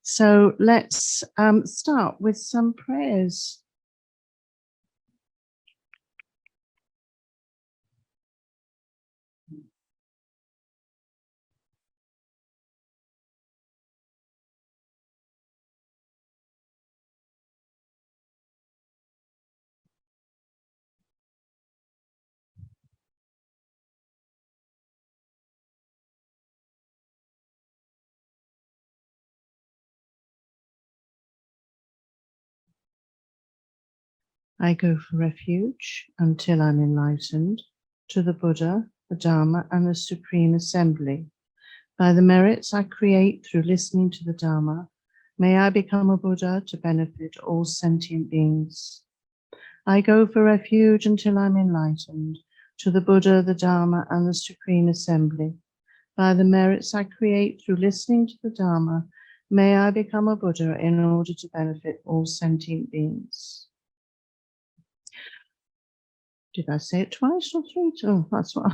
So let's start with some prayers. I go for refuge until I'm enlightened to the Buddha, the Dharma, and the Supreme Assembly. By the merits I create through listening to the Dharma, may I become a Buddha to benefit all sentient beings. I go for refuge until I'm enlightened to the Buddha, the Dharma, and the Supreme Assembly. By the merits I create through listening to the Dharma, may I become a Buddha in order to benefit all sentient beings. Did I say it twice or three? Oh, that's what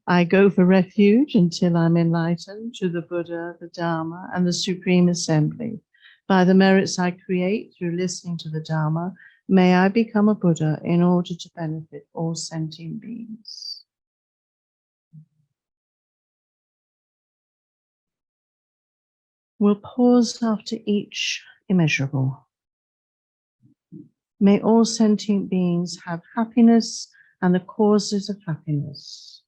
I go for refuge until I'm enlightened to the Buddha, the Dharma, and the Supreme Assembly. By the merits I create through listening to the Dharma, may I become a Buddha in order to benefit all sentient beings. We'll pause after each immeasurable. May all sentient beings have happiness and the causes of happiness.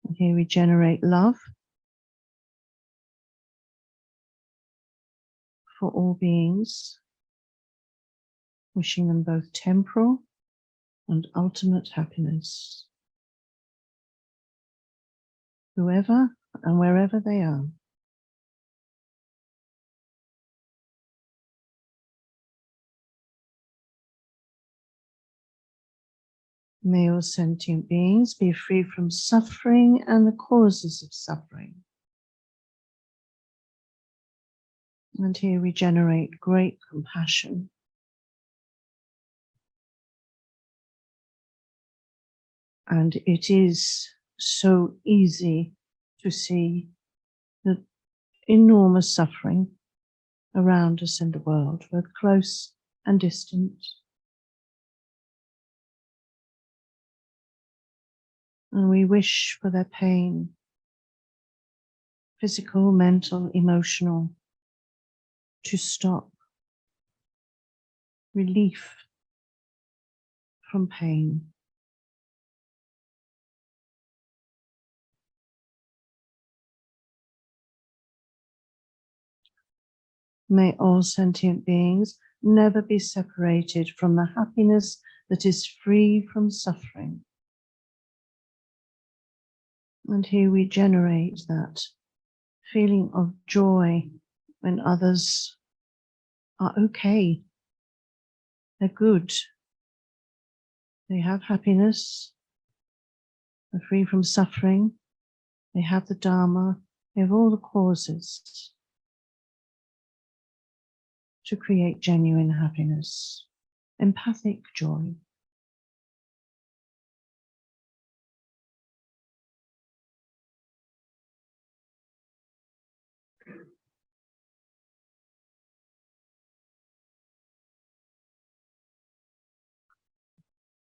And here we generate love for all beings, wishing them both temporal and ultimate happiness, whoever and wherever they are. May all sentient beings be free from suffering and the causes of suffering. And here we generate great compassion. And it is so easy to see the enormous suffering around us in the world, both close and distant. And we wish for their pain, physical, mental, emotional, to stop. Relief from pain. May all sentient beings never be separated from the happiness that is free from suffering. And here we generate that feeling of joy when others are okay, they're good, they have happiness, they're free from suffering, they have the Dharma, they have all the causes to create genuine happiness, empathic joy.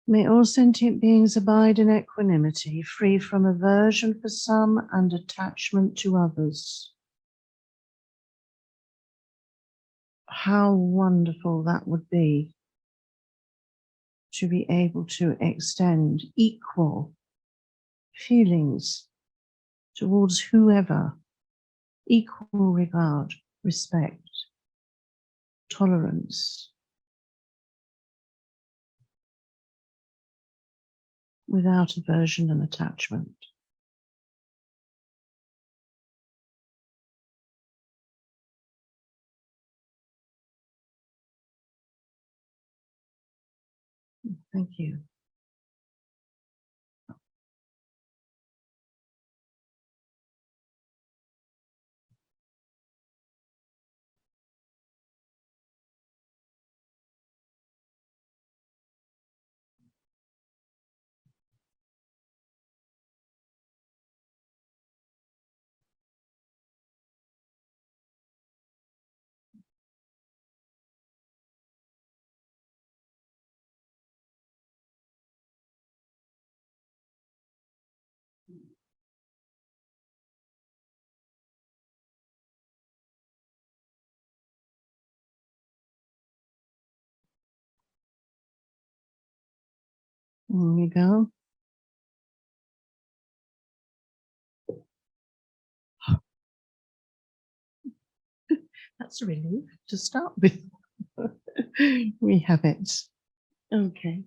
May all sentient beings abide in equanimity, free from aversion for some and attachment to others. How wonderful that would be to be able to extend equal feelings towards whoever, equal regard, respect, tolerance, without aversion and attachment. Thank you. There you go. That's a relief to start with. We have it. Okay.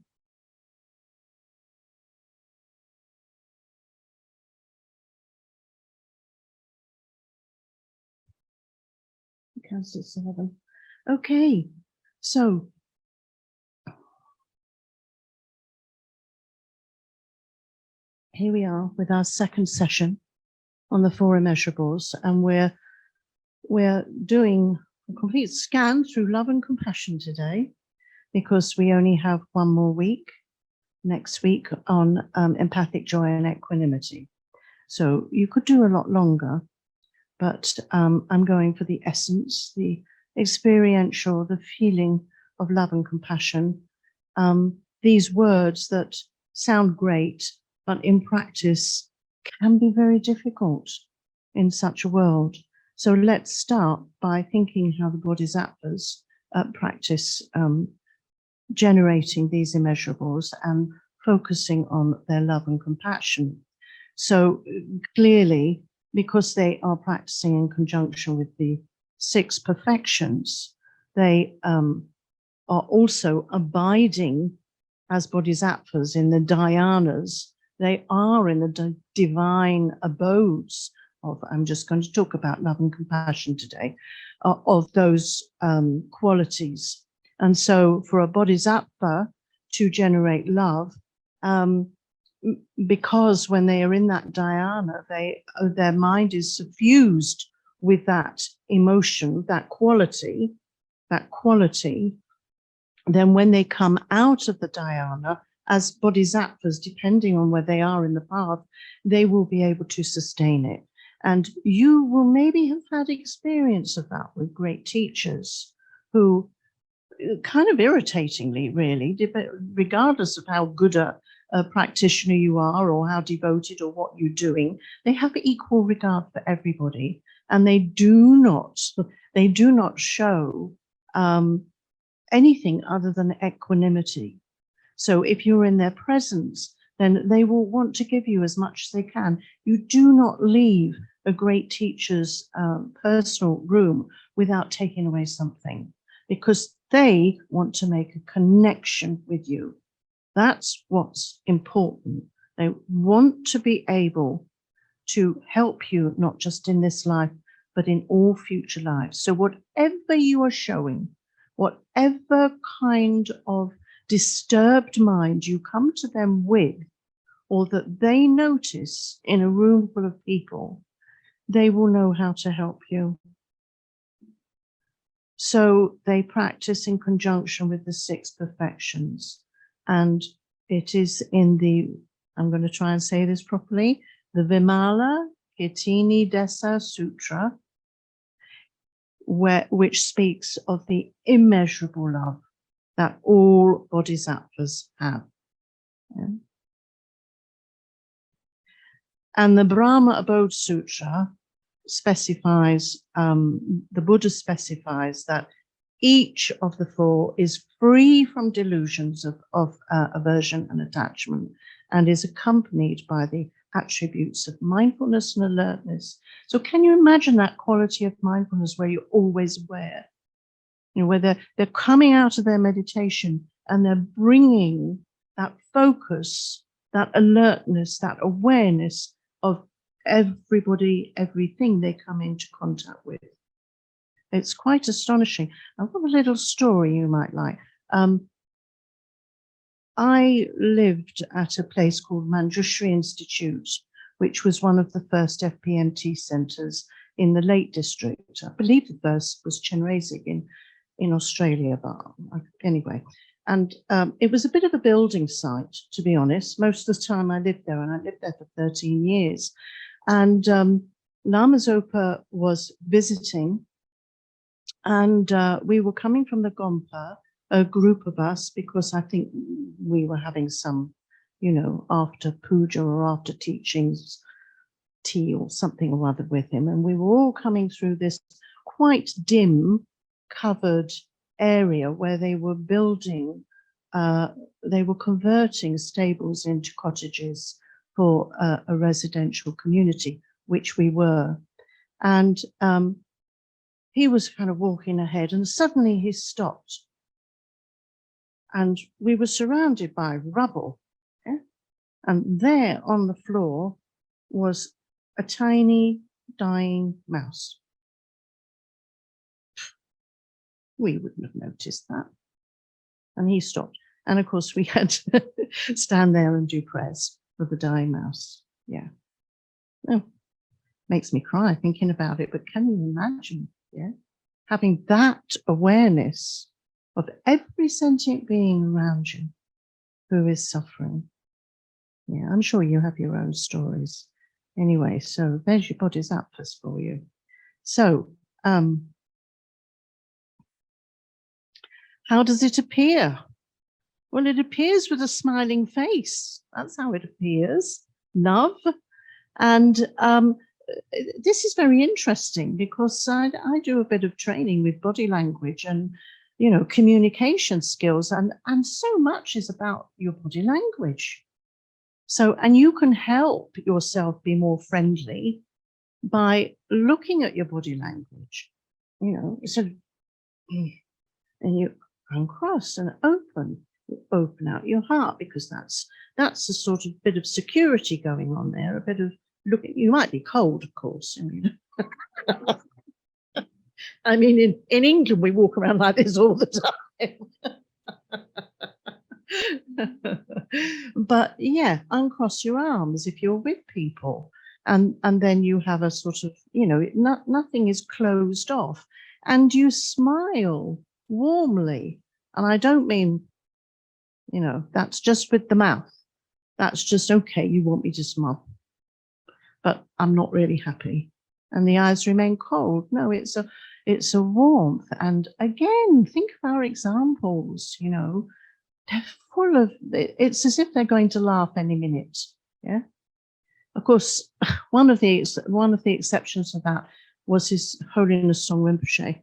Because it's 11. Okay. So here we are with our second session on the four immeasurables, and we're doing a complete scan through love and compassion today, because we only have one more week next week on empathic joy and equanimity. So you could do a lot longer, but I'm going for the essence, the experiential, the feeling of love and compassion. These words that sound great, but in practice can be very difficult in such a world. So let's start by thinking how the bodhisattvas practice generating these immeasurables and focusing on their love and compassion. So clearly, because they are practicing in conjunction with the six perfections, they are also abiding as bodhisattvas in the dhyanas. They are in the divine abodes of, I'm just going to talk about love and compassion today, of those qualities. And so for a bodhisattva to generate love, because when they are in that dhyana, their mind is suffused with that emotion, that quality, then when they come out of the dhyana as bodhisattvas, depending on where they are in the path, they will be able to sustain it. And you will maybe have had experience of that with great teachers who, kind of irritatingly, really, regardless of how good a practitioner you are or how devoted or what you're doing, they have equal regard for everybody, and they do not show anything other than equanimity. So if you're in their presence, then they will want to give you as much as they can. You do not leave a great teacher's personal room without taking away something, because they want to make a connection with you. That's what's important. They want to be able to help you, not just in this life, but in all future lives. So whatever you are showing, whatever kind of disturbed mind you come to them with, or that they notice in a room full of people, they will know how to help you. So they practice in conjunction with the six perfections. And it is in the, I'm going to try and say this properly, the Vimala Kitini Desa Sutra, which speaks of the immeasurable love that all bodhisattvas have. Yeah. And the Brahma Abode Sutra specifies, the Buddha specifies that each of the four is free from delusions of aversion and attachment, and is accompanied by the attributes of mindfulness and alertness. So can you imagine that quality of mindfulness where you're always aware? You know, where they're coming out of their meditation and they're bringing that focus, that alertness, that awareness of everybody, everything they come into contact with. It's quite astonishing. I've got a little story you might like. I lived at a place called Manjushri Institute, which was one of the first FPMT centres in the Lake District. I believe the first was Chenrezig in Australia, but anyway. And it was a bit of a building site, to be honest. Most of the time I lived there, and I lived there for 13 years. And Lama Zopa was visiting, and we were coming from the Gompa, a group of us, because I think we were having some, you know, after puja or after teachings, tea or something or other with him. And we were all coming through this quite dim, covered area where they were building they were converting stables into cottages for a residential community, which we were. And he was kind of walking ahead, and suddenly he stopped. And we were surrounded by rubble. Yeah? And there on the floor was a tiny dying mouse. We wouldn't have noticed that. And he stopped. And of course, we had to stand there and do prayers for the dying mouse. Yeah. Oh, makes me cry thinking about it. But can you imagine? Yeah. Having that awareness of every sentient being around you who is suffering. Yeah, I'm sure you have your own stories. Anyway, so there's your bodhisattvas for you. So, how does it appear? Well, it appears with a smiling face. That's how it appears. Love. And this is very interesting because I do a bit of training with body language and, you know, communication skills. And so much is about your body language. So, and you can help yourself be more friendly by looking at your body language, you know, sort of, and you uncross and open out your heart, because that's a sort of bit of security going on there, a bit of looking. You might be cold, of course. I mean, I mean, in England, we walk around like this all the time. But yeah, uncross your arms if you're with people, and then you have a sort of, you know, nothing is closed off, and you smile warmly. And I don't mean, you know, that's just with the mouth. That's just, okay, you want me to smile, but I'm not really happy. And the eyes remain cold. No, it's a warmth. And again, think of our examples, you know, they're full of, it's as if they're going to laugh any minute. Yeah. Of course, one of the exceptions to that was His Holiness Song Rinpoche.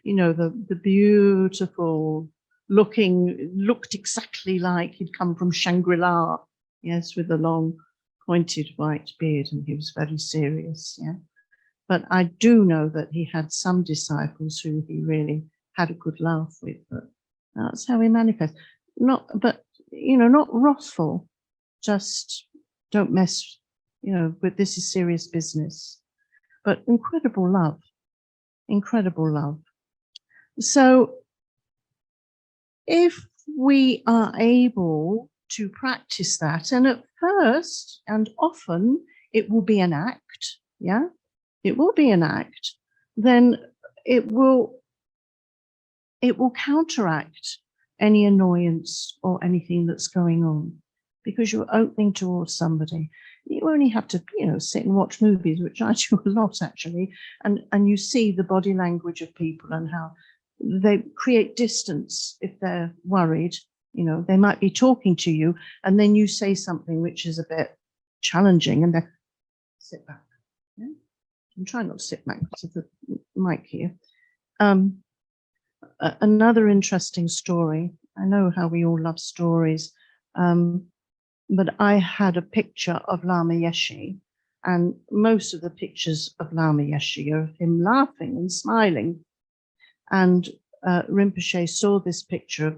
You know, the beautiful looked exactly like he'd come from Shangri-La. Yes, with a long pointed white beard, and he was very serious. Yeah. But I do know that he had some disciples who he really had a good laugh with, but that's how he manifests. But you know, not wrathful, just don't mess, you know, but this is serious business. But incredible love. So if we are able to practice that, and at first and often it will be an act, yeah, it will be an act, then it will counteract any annoyance or anything that's going on, because you're opening towards somebody. You only have to, you know, sit and watch movies, which I do a lot actually, and you see the body language of people and how they create distance if they're worried. You know, they might be talking to you, and then you say something which is a bit challenging, and they sit back. Yeah? I'm trying not to sit back because of the mic here. Another interesting story. I know how we all love stories, but I had a picture of Lama Yeshe, and most of the pictures of Lama Yeshe are of him laughing and smiling. And Rinpoche saw this picture,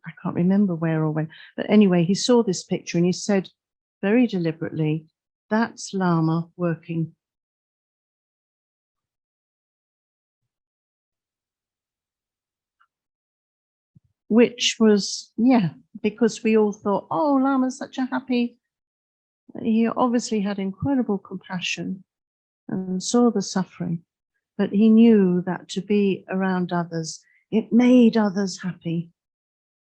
I can't remember where or when, but anyway, he saw this picture and he said very deliberately, that's Lama working. Which was, yeah, because we all thought, oh, Lama's such a happy, he obviously had incredible compassion and saw the suffering, but he knew that to be around others, it made others happy.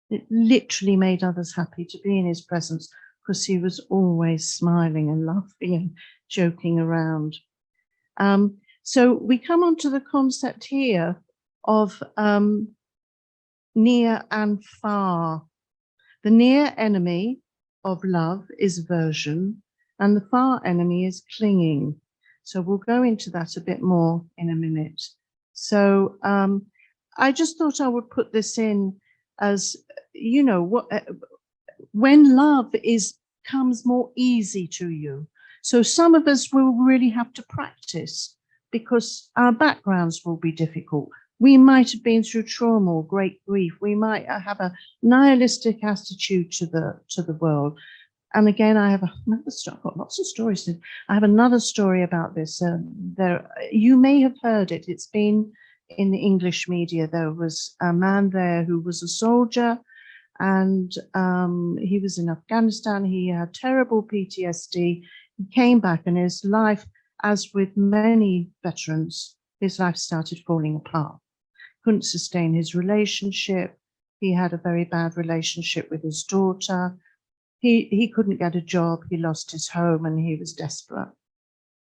It literally made others happy to be in his presence, because he was always smiling and laughing and joking around. So we come on to the concept here of near and far. The near enemy of love is aversion, and the far enemy is clinging. So we'll go into that a bit more in a minute. So I just thought I would put this in as, you know, when love comes more easy to you. So some of us will really have to practice because our backgrounds will be difficult. We might have been through trauma or great grief. We might have a nihilistic attitude to the world. And again, I have another story. I've got lots of stories. I have another story about this. You may have heard it. It's been in the English media. There was a man there who was a soldier, and he was in Afghanistan. He had terrible PTSD. He came back, and his life, as with many veterans, his life started falling apart. Couldn't sustain his relationship. He had a very bad relationship with his daughter. He couldn't get a job. He lost his home, and he was desperate.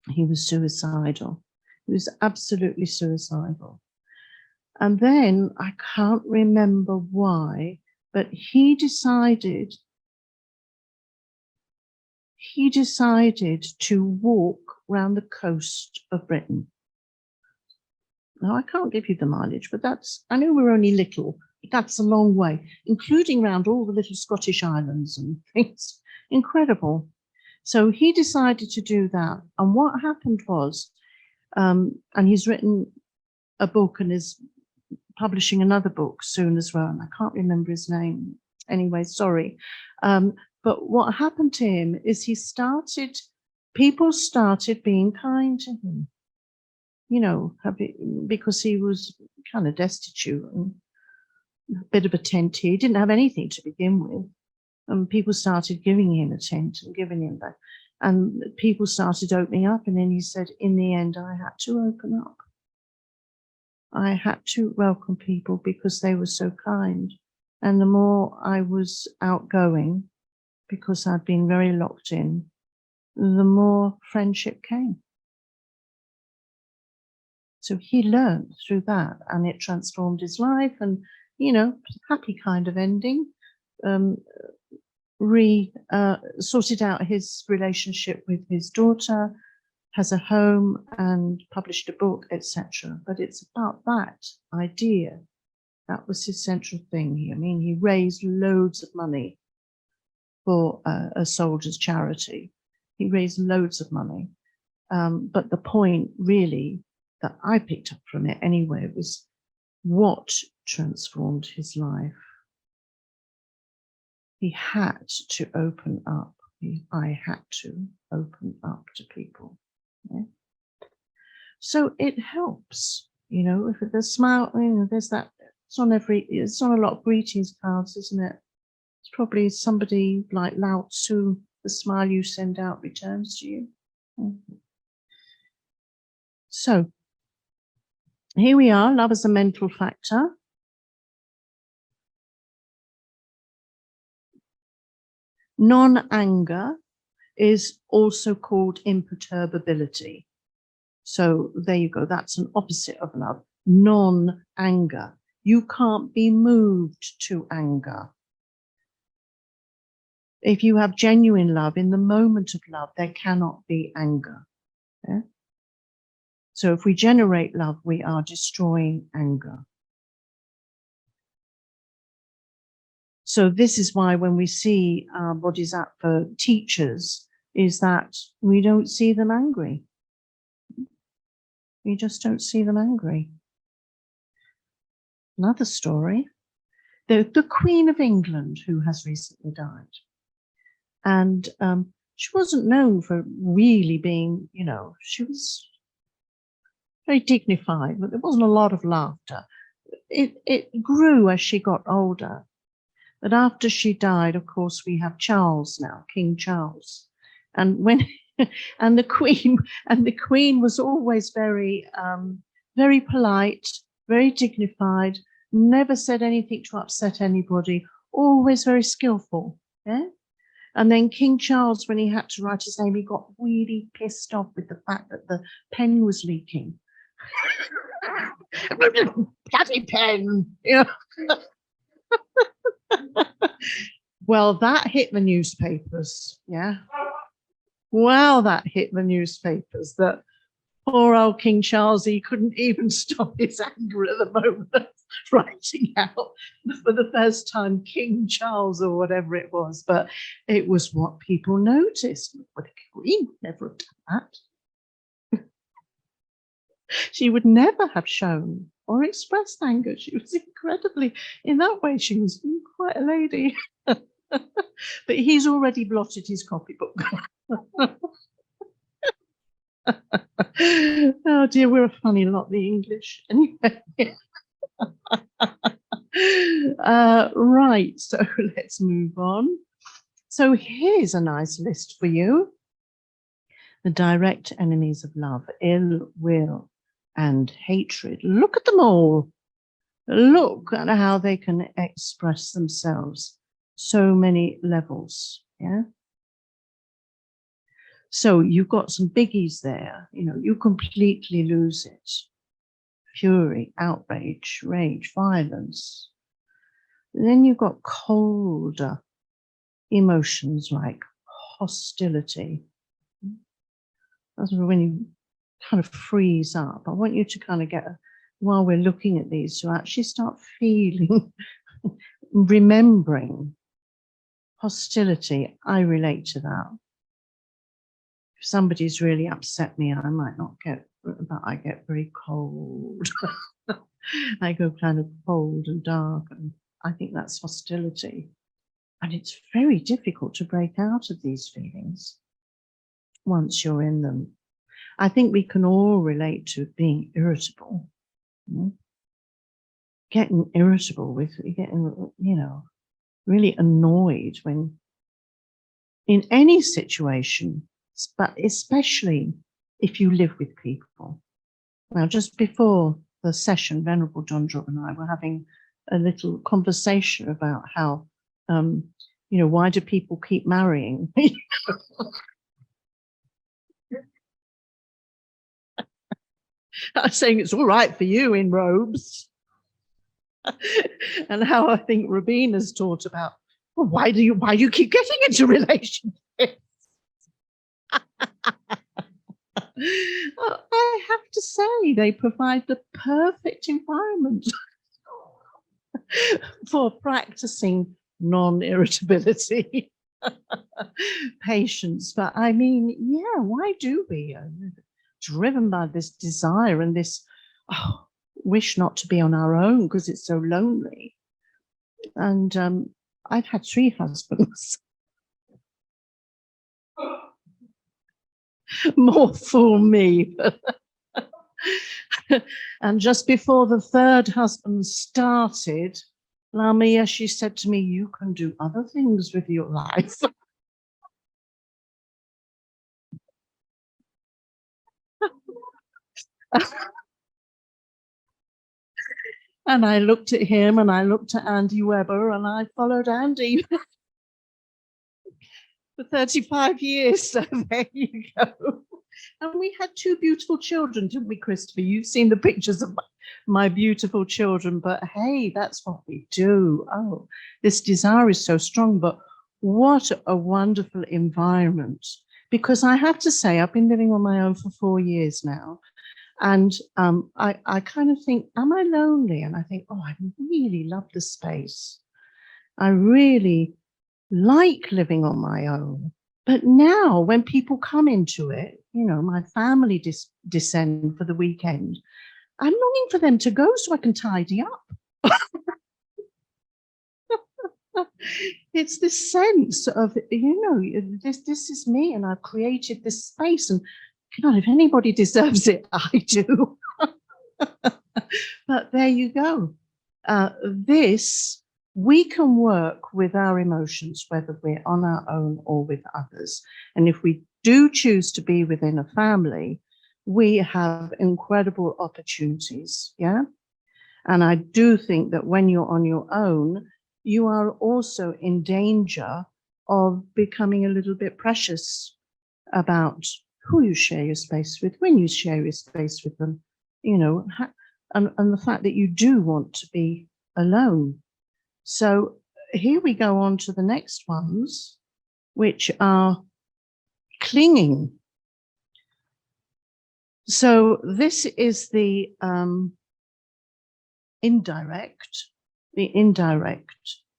He was suicidal. He was absolutely suicidal. And then I can't remember why, but he decided to walk around the coast of Britain. Now, I can't give you the mileage, but I know we're only little, but that's a long way, including around all the little Scottish islands and things. Incredible. So he decided to do that. And what happened was, and he's written a book and is publishing another book soon as well, and I can't remember his name. Anyway, sorry. But what happened to him is people started being kind to him, you know, because he was kind of destitute and a bit of a tent. He didn't have anything to begin with. And people started giving him a tent and giving him that. And people started opening up. And then he said, in the end, I had to open up. I had to welcome people because they were so kind. And the more I was outgoing, because I'd been very locked in, the more friendship came. So he learned through that, and it transformed his life, and, you know, happy kind of ending. Sorted out his relationship with his daughter, has a home, and published a book, etc. But it's about that idea. That was his central thing. I mean, he raised loads of money for a soldier's charity. He raised loads of money. But the point really that I picked up from it anyway was what transformed his life. He had to open up. I had to open up to people. Yeah? So it helps, you know, if the smile, you know, there's that, it's on a lot of greetings cards, isn't it? It's probably somebody like Lao Tzu, the smile you send out returns to you. Mm-hmm. So here we are, love as a mental factor. Non-anger is also called imperturbability. So there you go, that's an opposite of love, non-anger. You can't be moved to anger. If you have genuine love, in the moment of love, there cannot be anger. Yeah? So if we generate love, we are destroying anger. So this is why when we see our bodhisattva teachers, is that we don't see them angry. We just don't see them angry. Another story, the Queen of England, who has recently died. And she wasn't known for really being, you know, she was very dignified, but there wasn't a lot of laughter. It grew as she got older. But after she died, of course, we have Charles now, King Charles. And when and the Queen was always very very polite, very dignified, never said anything to upset anybody, always very skillful. Yeah? And then King Charles, when he had to write his name, he got really pissed off with the fact that the pen was leaking. Bloody pen, you know. Well, that hit the newspapers, yeah. Well, that hit the newspapers, that poor old King Charles, he couldn't even stop his anger at the moment. writing out for the first time King Charles or whatever it was, but it was what people noticed. But the Queen would never have done that. She would never have shown or expressed anger. She was incredibly, in that way, she was quite a lady. But he's already blotted his copybook. Oh dear, we're a funny lot, the English. Anyway. Right, so let's move on. So here's a nice list for you. The direct enemies of love, ill will and hatred. Look at them all. Look at how they can express themselves. So many levels, yeah? So you've got some biggies there. You know, you completely lose it. Fury, outrage, rage, violence. And then you've got colder emotions like hostility. That's when you kind of freeze up. I want you to kind of get, while we're looking at these, to actually start feeling, remembering hostility. I relate to that. If somebody's really upset me, I might not get, but I get very cold. I go kind of cold and dark, and I think that's hostility. And it's very difficult to break out of these feelings once you're in them. I think we can all relate to being irritable. Getting irritable with, getting, you know, really annoyed when in any situation, but especially if you live with people. Now, just before the session, Venerable John Drop and I were having a little conversation about how, you know, why do people keep marrying? I was saying it's all right for you in robes. And how I think Rabina's taught about, well, why do you keep getting into relationships? I have to say, they provide the perfect environment for practicing non-irritability, patience. But I mean, yeah, why do we? Driven by this desire and this wish not to be on our own because it's so lonely. And I've had 3 husbands. More fool me. And just before the 3rd husband started, Lama Yeshe said to me, you can do other things with your life. And I looked at him and I looked at Andy Weber and I followed Andy for 35 years. So there you go. And we had 2 beautiful children, didn't we, Christopher? You've seen the pictures of my beautiful children, but hey, that's what we do. Oh, this desire is so strong, but what a wonderful environment. Because I have to say, I've been living on my own for 4 years now. And I kind of think, am I lonely? And I think, oh, I really love the space. I really like living on my own. But now when people come into it, you know, my family descend for the weekend, I'm longing for them to go so I can tidy up. It's this sense of, you know, this is me and I've created this space, and God, if anybody deserves it, I do. But there you go. We can work with our emotions, whether we're on our own or with others. And if we do choose to be within a family, we have incredible opportunities, yeah? And I do think that when you're on your own, you are also in danger of becoming a little bit precious about who you share your space with, when you share your space with them, you know, and the fact that you do want to be alone. So here we go on to the next ones, which are clinging. So this is the indirect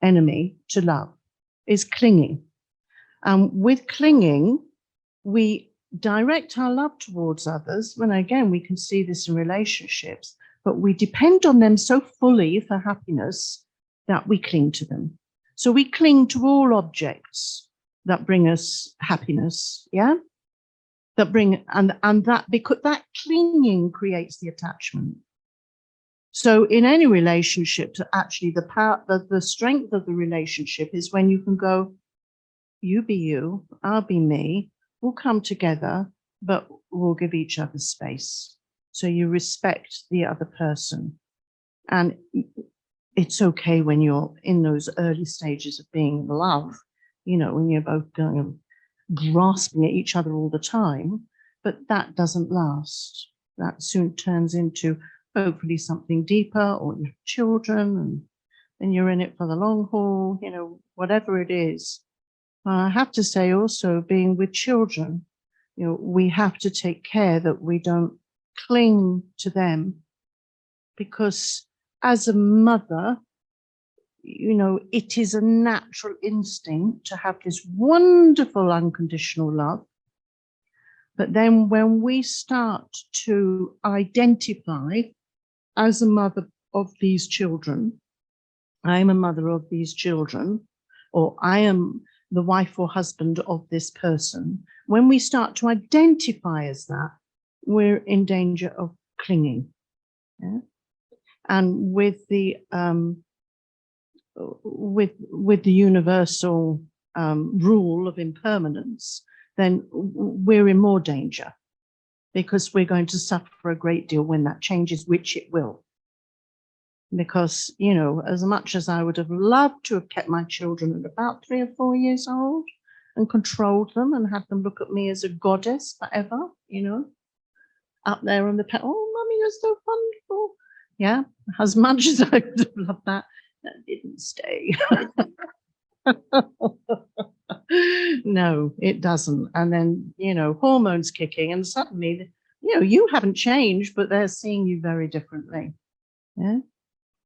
enemy to love is clinging. And with clinging, we direct our love towards others. When again, we can see this in relationships, but we depend on them so fully for happiness that we cling to them. So we cling to all objects that bring us happiness, yeah? That bring, and that, because that clinging creates the attachment. So in any relationship, actually the power, the strength of the relationship is when you can go, you be you, I'll be me, we'll come together, but we'll give each other space. So you respect the other person. And it's okay when you're in those early stages of being in love, you know, when you're both going grasping at each other all the time, but that doesn't last. That soon turns into hopefully something deeper, or your children, and then you're in it for the long haul, you know, whatever it is. I have to say also, being with children, you know, we have to take care that we don't cling to them, because as a mother, you know, it is a natural instinct to have this wonderful unconditional love. But then when we start to identify as a mother of these children, I am a mother of these children, or I am the wife or husband of this person, when we start to identify as that, we're in danger of clinging. Yeah? And with the universal rule of impermanence, then we're in more danger, because we're going to suffer a great deal when that changes, which it will. Because, you know, as much as I would have loved to have kept my children at about 3 or 4 years old and controlled them and had them look at me as a goddess forever, you know, up there on the oh, Mummy, you're so wonderful. Yeah, as much as I would have loved that, that didn't stay. No, it doesn't. And then, you know, hormones kicking, and suddenly, you know, you haven't changed, but they're seeing you very differently. Yeah.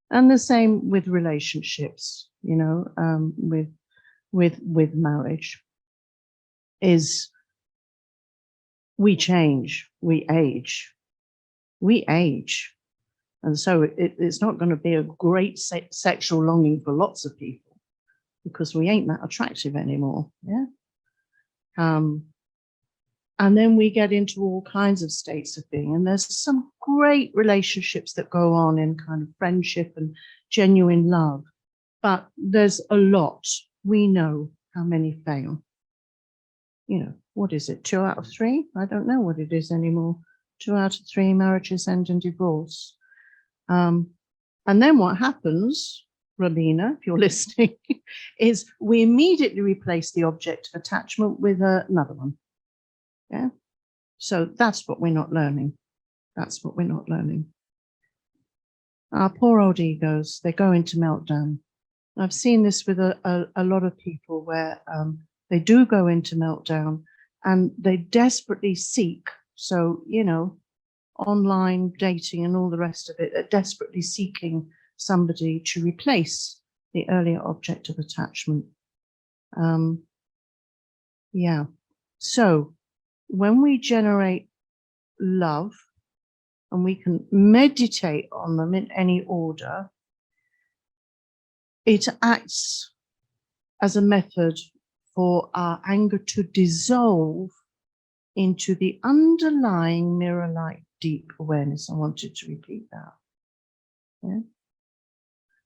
And the same with relationships, you know, with marriage, is we change, we age. And so it's not going to be a great sexual longing for lots of people, because we ain't that attractive anymore. Yeah. And then we get into all kinds of states of being. And there's some great relationships that go on in kind of friendship and genuine love. But there's a lot. We know how many fail. You know, what is it? 2 out of 3? I don't know what it is anymore. 2 out of 3 marriages end in divorce. And then what happens, Rabina, if you're listening, is we immediately replace the object of attachment with another one. Yeah. So that's what we're not learning. That's what we're not learning. Our poor old egos, they go into meltdown. I've seen this with a lot of people where they do go into meltdown, and they desperately seek. So, you know, online dating and all the rest of it, are desperately seeking somebody to replace the earlier object of attachment. Yeah. So when we generate love, and we can meditate on them in any order, it acts as a method for our anger to dissolve into the underlying mirror-like deep awareness. I wanted to repeat that. Yeah?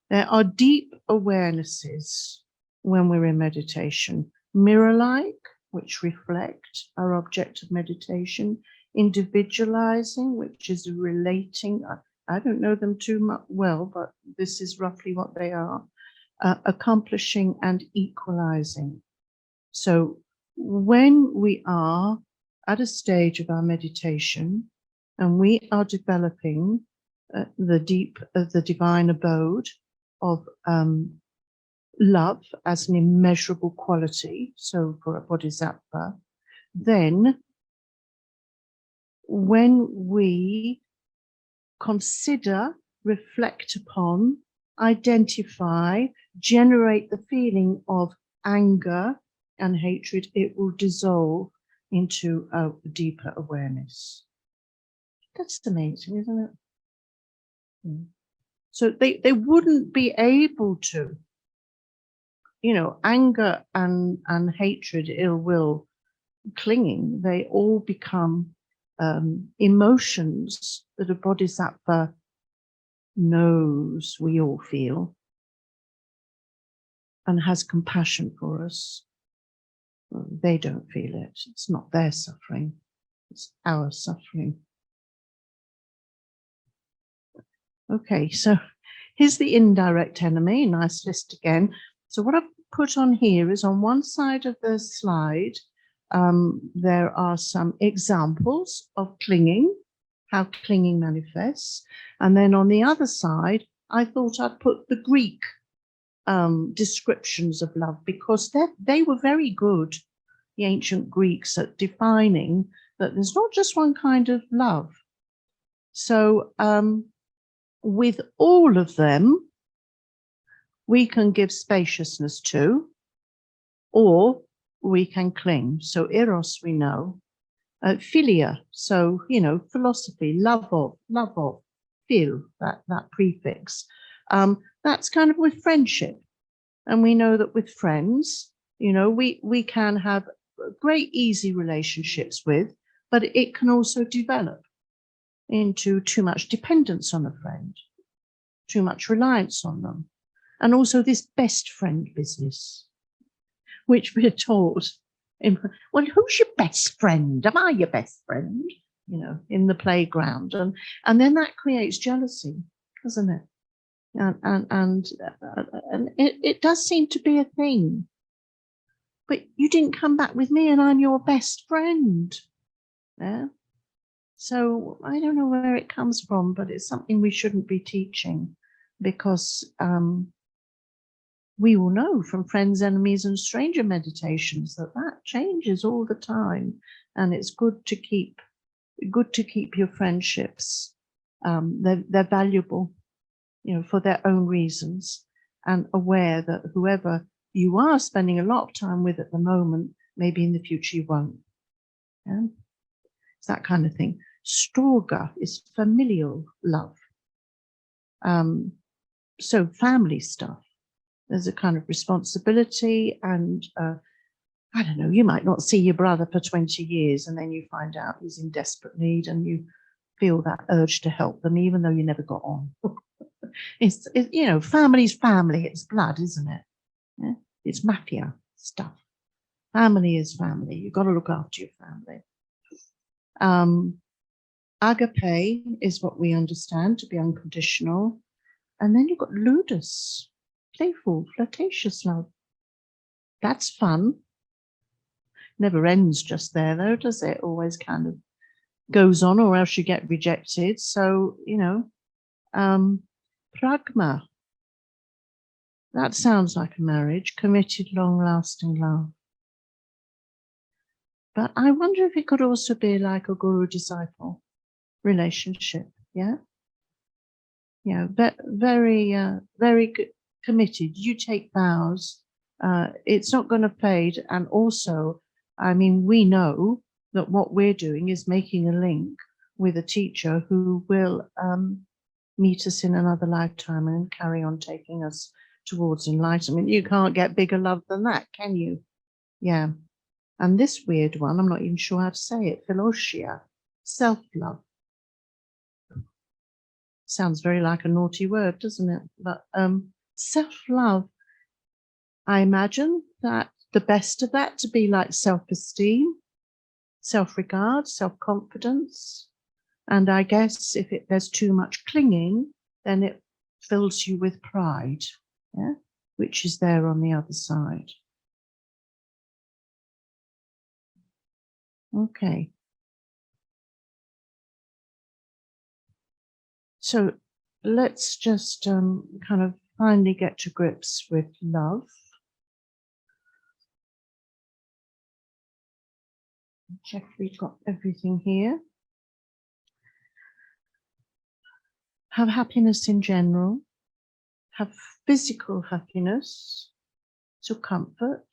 There are deep awarenesses when we're in meditation, mirror-like, which reflect our object of meditation, individualizing, which is relating. I don't know them too much well, but this is roughly what they are. Accomplishing and equalizing. So when we are at a stage of our meditation and we are developing the divine abode of love as an immeasurable quality, so for a bodhisattva, then when we consider reflect upon, identify, generate the feeling of anger and hatred, it will dissolve into a deeper awareness. That's amazing, isn't it? So they wouldn't be able to, anger and hatred, ill will, clinging, they all become emotions that a bodhisattva knows we all feel and has compassion for us. They don't feel it. It's not their suffering. It's our suffering. Okay, so here's the indirect enemy. Nice list again. So what I've put on here is on one side of the slide, there are some examples of clinging, how clinging manifests. And then on the other side, I thought I'd put the Greek descriptions of love, because they were very good, the ancient Greeks, at defining that there's not just one kind of love. So with all of them, we can give spaciousness to, or we can cling. So eros, we know. Philia, so, philosophy, love of, phil, that prefix. That's kind of with friendship. And we know that with friends, we can have great, easy relationships with, but it can also develop into too much dependence on a friend, too much reliance on them. And also this best friend business, which we're taught, well, who's your best friend? Am I your best friend? In the playground. And then that creates jealousy, doesn't it? And it does seem to be a thing. But you didn't come back with me and I'm your best friend. Yeah. So I don't know where it comes from, but it's something we shouldn't be teaching, because we all know from friends, enemies, and stranger meditations that changes all the time, and it's good to keep your friendships. They're valuable, for their own reasons, and aware that whoever you are spending a lot of time with at the moment, maybe in the future you won't. Yeah? It's that kind of thing. Stroga is familial love. So family stuff. There's a kind of responsibility, and I don't know, you might not see your brother for 20 years and then you find out he's in desperate need and you feel that urge to help them, even though you never got on. It's family's family, it's blood, isn't it? Yeah? It's mafia stuff. Family is family. You've got to look after your family. Agape is what we understand to be unconditional. And then you've got ludus, playful, flirtatious love. That's fun. Never ends just there, though, does it? Always kind of goes on, or else you get rejected. So, pragma. That sounds like a marriage, committed, long-lasting love. But I wonder if it could also be like a guru-disciple relationship, yeah? Yeah, very, very committed. You take vows. It's not going to fade. And also, we know that what we're doing is making a link with a teacher who will meet us in another lifetime and carry on taking us towards enlightenment. You can't get bigger love than that, can you? Yeah. And this weird one, I'm not even sure how to say it, philosia, self-love. Sounds very like a naughty word, doesn't it? But self-love, I imagine that the best of that to be like self-esteem, self-regard, self-confidence. And I guess if there's too much clinging, then it fills you with pride, yeah, which is there on the other side. Okay. So let's just kind of finally get to grips with love. Check we've got everything here. have happiness in general, have physical happiness, so comfort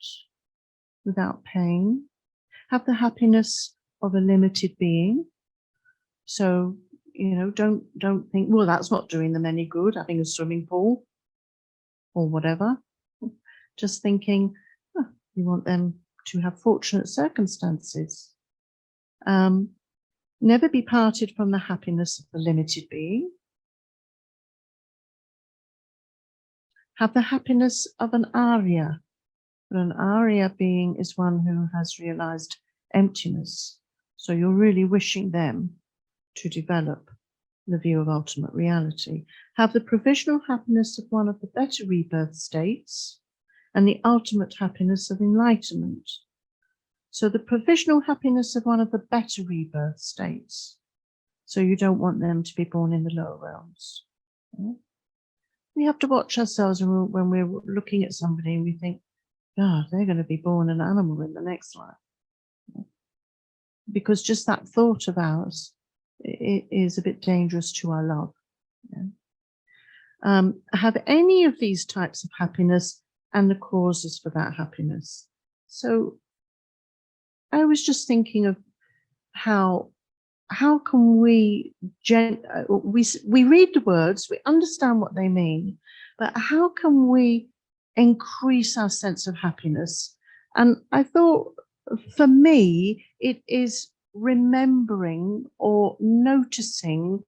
without pain, have the happiness of a limited being. So, don't think, well, that's not doing them any good, having a swimming pool or whatever. Just thinking, you want them to have fortunate circumstances. Never be parted from the happiness of the limited being. Have the happiness of an Arya. An Arya being is one who has realized emptiness. So you're really wishing them to develop the view of ultimate reality. Have the provisional happiness of one of the better rebirth states and the ultimate happiness of enlightenment. So the provisional happiness of one of the better rebirth states. So you don't want them to be born in the lower realms. We have to watch ourselves when we're looking at somebody and we think, God, they're going to be born an animal in the next life. Because just that thought of ours is a bit dangerous to our love. Have any of these types of happiness and the causes for that happiness. So I was just thinking of how can we read the words, we understand what they mean, but how can we increase our sense of happiness? And I thought, for me, it is remembering or noticing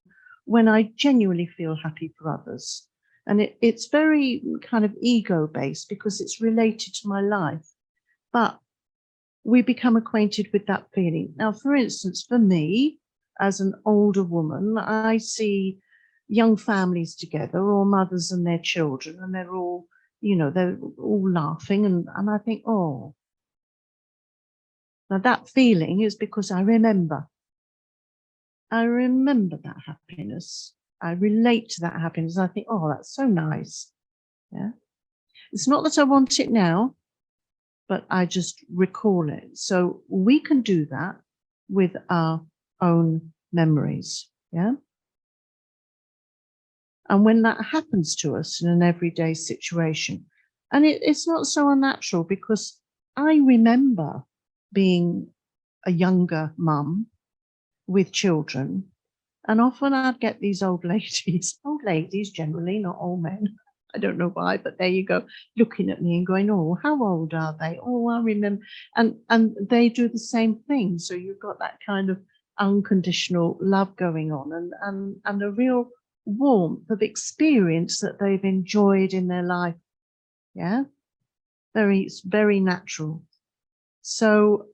when I genuinely feel happy for others. And it's very kind of ego-based because it's related to my life. But we become acquainted with that feeling. Now, for instance, for me, as an older woman, I see young families together, or mothers and their children, and they're all, they're all laughing, and I think, oh, now that feeling is because I remember that happiness. I relate to that happiness. I think, oh, that's so nice. Yeah. It's not that I want it now, but I just recall it. So we can do that with our own memories. Yeah. And when that happens to us in an everyday situation, and it's not so unnatural, because I remember being a younger mum with children, and often I'd get these old ladies generally, not old men. I don't know why, but there you go, looking at me and going, oh, how old are they? Oh, I remember. And they do the same thing. So you've got that kind of unconditional love going on, and a real warmth of experience that they've enjoyed in their life. Yeah. It's very natural. So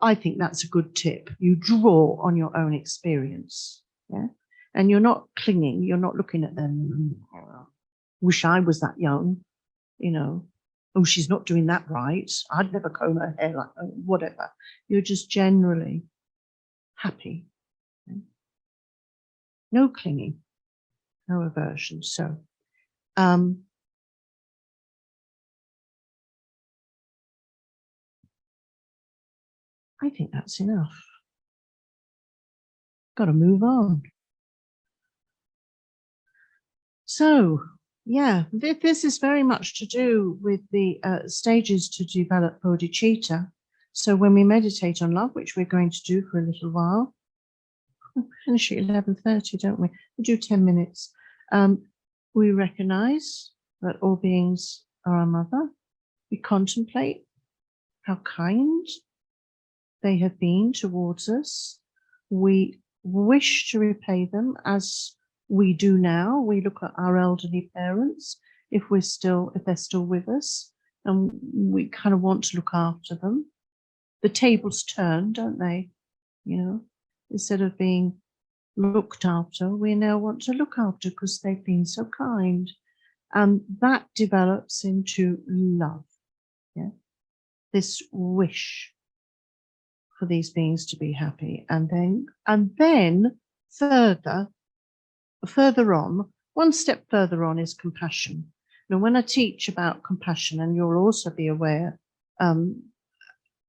I think that's a good tip. You draw on your own experience. Yeah. And you're not clinging, you're not looking at them, wish I was that young, oh, she's not doing that right, I'd never comb her hair like that, whatever. You're just generally happy. Okay? No clinging, no aversion. So, I think that's enough. Got to move on. So, yeah, this is very much to do with the stages to develop bodhicitta. So when we meditate on love, which we're going to do for a little while, we finish at 11:30, don't we? We do 10 minutes. We recognize that all beings are our mother. We contemplate how kind they have been towards us. We wish to repay them as we do now. We look at our elderly parents, if they're still with us, and we kind of want to look after them. The tables turn, don't they? Instead of being looked after, we now want to look after because they've been so kind. And that develops into love. Yeah. This wish for these beings to be happy. And then further on, one step further on is compassion. Now, when I teach about compassion, and you'll also be aware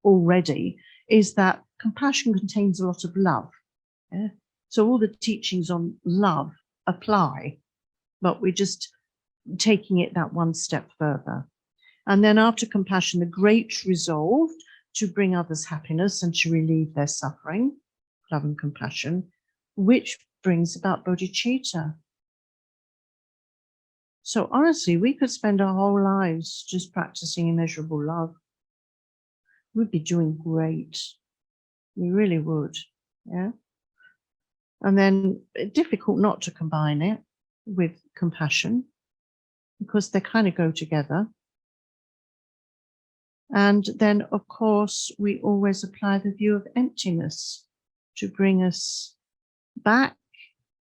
already, is that compassion contains a lot of love. Yeah? So all the teachings on love apply, but we're just taking it that one step further. And then after compassion, the great resolve to bring others happiness and to relieve their suffering, love and compassion, which brings about bodhicitta. So honestly, we could spend our whole lives just practicing immeasurable love. We'd be doing great. We really would, yeah? And then difficult not to combine it with compassion, because they kind of go together. And then, of course, we always apply the view of emptiness to bring us back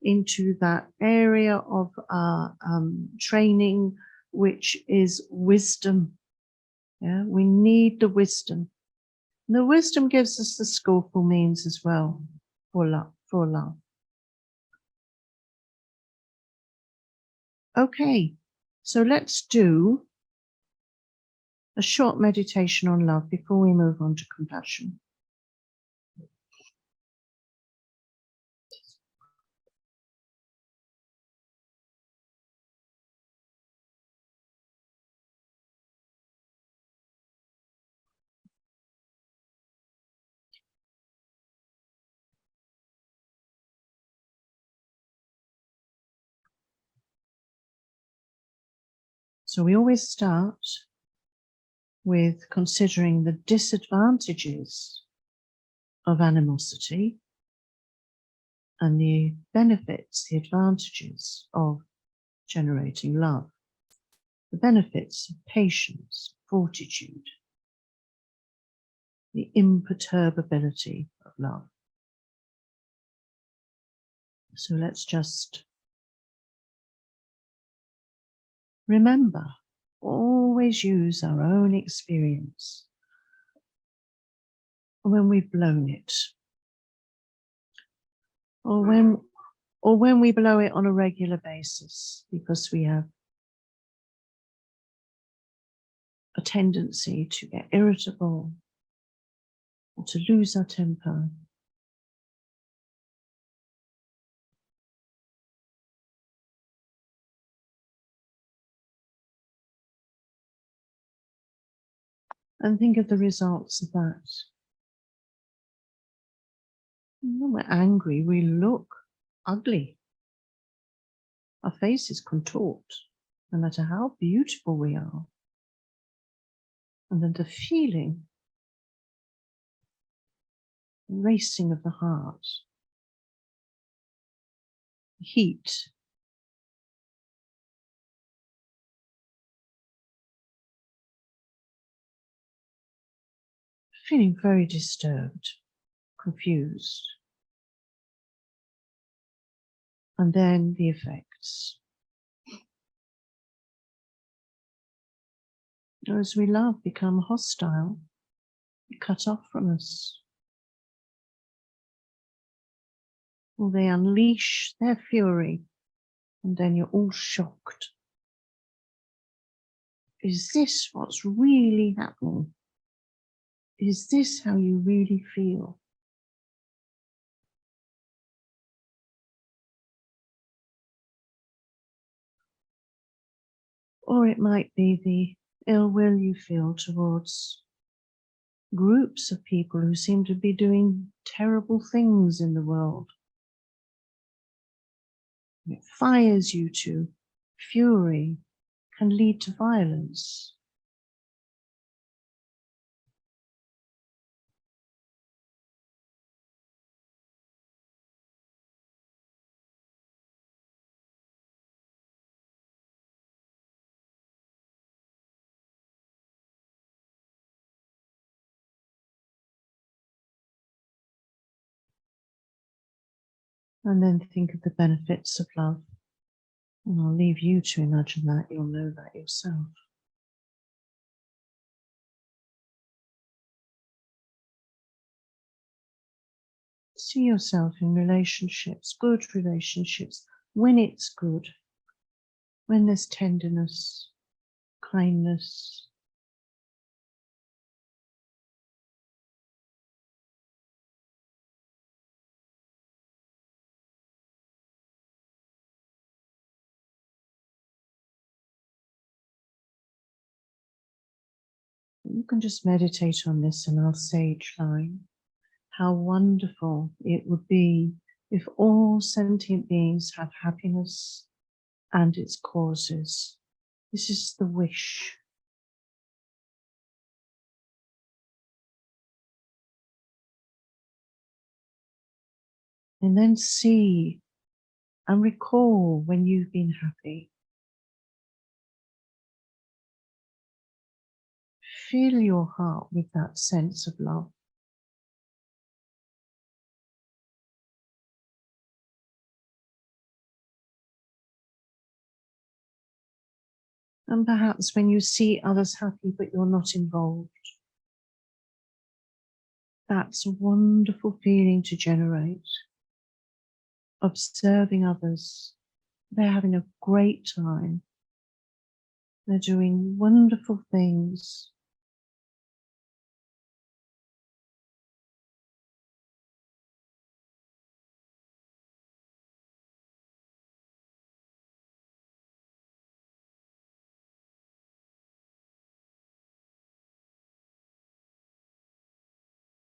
into that area of our training, which is wisdom. Yeah, we need the wisdom. And the wisdom gives us the skillful means as well for love. Okay, so let's do a short meditation on love before we move on to compassion. So we always start with considering the disadvantages of animosity and the benefits, the advantages of generating love, the benefits of patience, fortitude, the imperturbability of love. So let's just remember, always use our own experience when we've blown it, or when we blow it on a regular basis, because we have a tendency to get irritable or to lose our temper. And think of the results of that. When we're angry, we look ugly. Our faces contort, no matter how beautiful we are. And then the feeling, racing of the heart, heat, feeling very disturbed, confused. And then the effects. Those we love become hostile, cut off from us. Or they unleash their fury, and then you're all shocked. Is this what's really happening? Is this how you really feel? Or it might be the ill will you feel towards groups of people who seem to be doing terrible things in the world. It fires you to fury, can lead to violence. And then think of the benefits of love. And I'll leave you to imagine that. You'll know that yourself. See yourself in relationships, good relationships, when it's good, when there's tenderness, kindness. You can just meditate on this and I'll sage line. How wonderful it would be if all sentient beings have happiness and its causes. This is the wish. And then see and recall when you've been happy. Fill your heart with that sense of love. And perhaps when you see others happy but you're not involved, that's a wonderful feeling to generate. Observing others, they're having a great time. They're doing wonderful things.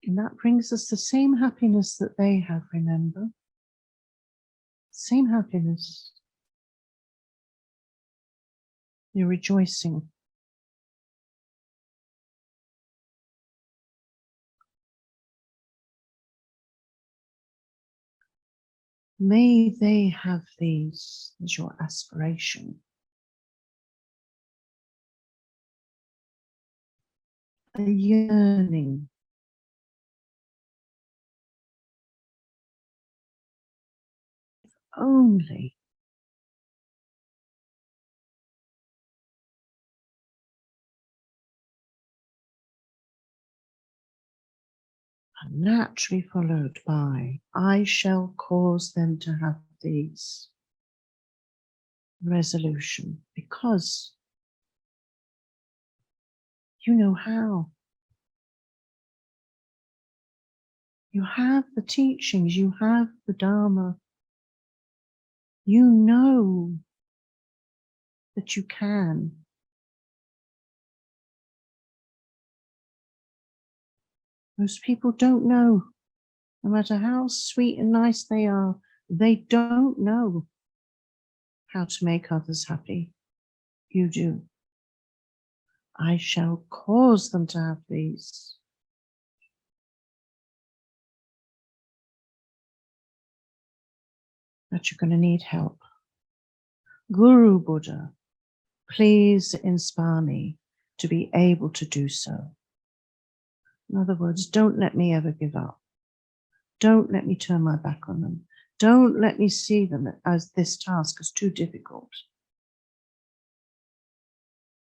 And that brings us the same happiness that they have, remember? Same happiness. You're rejoicing. May they have these as your aspiration. A yearning. Only naturally followed by, I shall cause them to have these. Resolution, because you know how. You have the teachings, you have the Dharma. You know that you can. Most people don't know. No matter how sweet and nice they are, they don't know how to make others happy. You do. I shall cause them to have these. But you're going to need help. Guru Buddha, please inspire me to be able to do so. In other words, don't let me ever give up. Don't let me turn my back on them. Don't let me see them as this task is too difficult.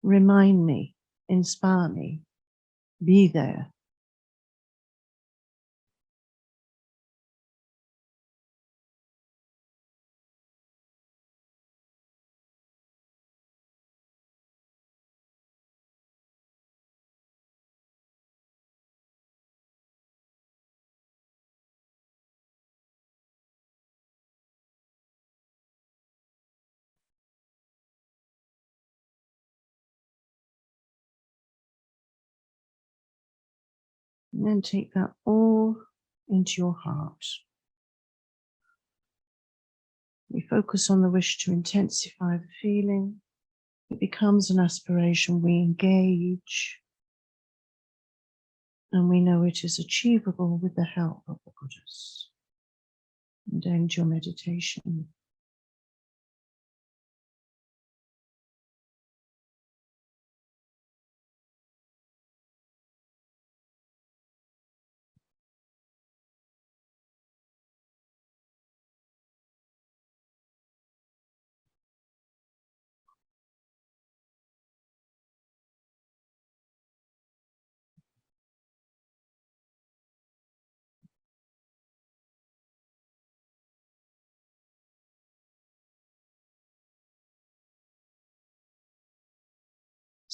Remind me, inspire me, be there. And then take that all into your heart. We focus on the wish to intensify the feeling. It becomes an aspiration. We engage. And we know it is achievable with the help of the Buddhas. And end your meditation.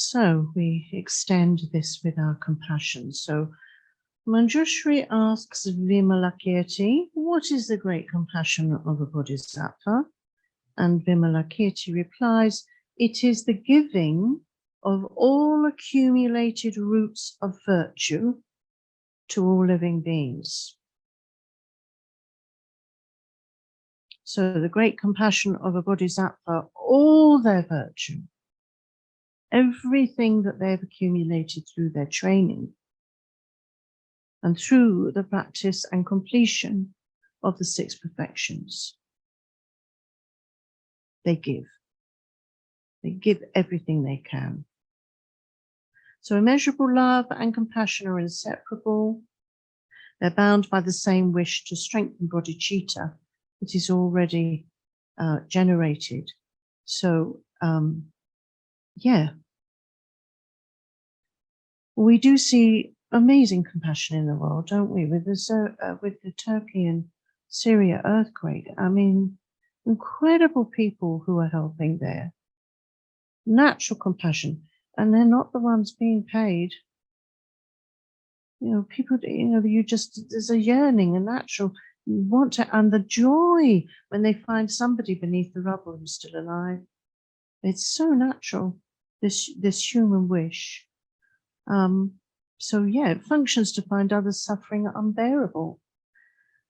So we extend this with our compassion. So Manjushri asks Vimalakirti, what is the great compassion of a bodhisattva? And Vimalakirti replies, it is the giving of all accumulated roots of virtue to all living beings. So the great compassion of a bodhisattva, all their virtue, everything that they've accumulated through their training and through the practice and completion of the 6 perfections, they give. They give everything they can. So immeasurable love and compassion are inseparable. They're bound by the same wish to strengthen bodhicitta that is already generated. So, yeah, we do see amazing compassion in the world, don't we? With the Turkey and Syria earthquake, I mean, incredible people who are helping there. Natural compassion, and they're not the ones being paid. You know, people, you know, there's a yearning, a natural, you want to, and the joy when they find somebody beneath the rubble who's still alive. It's so natural, this human wish. So yeah, it functions to find others' suffering unbearable.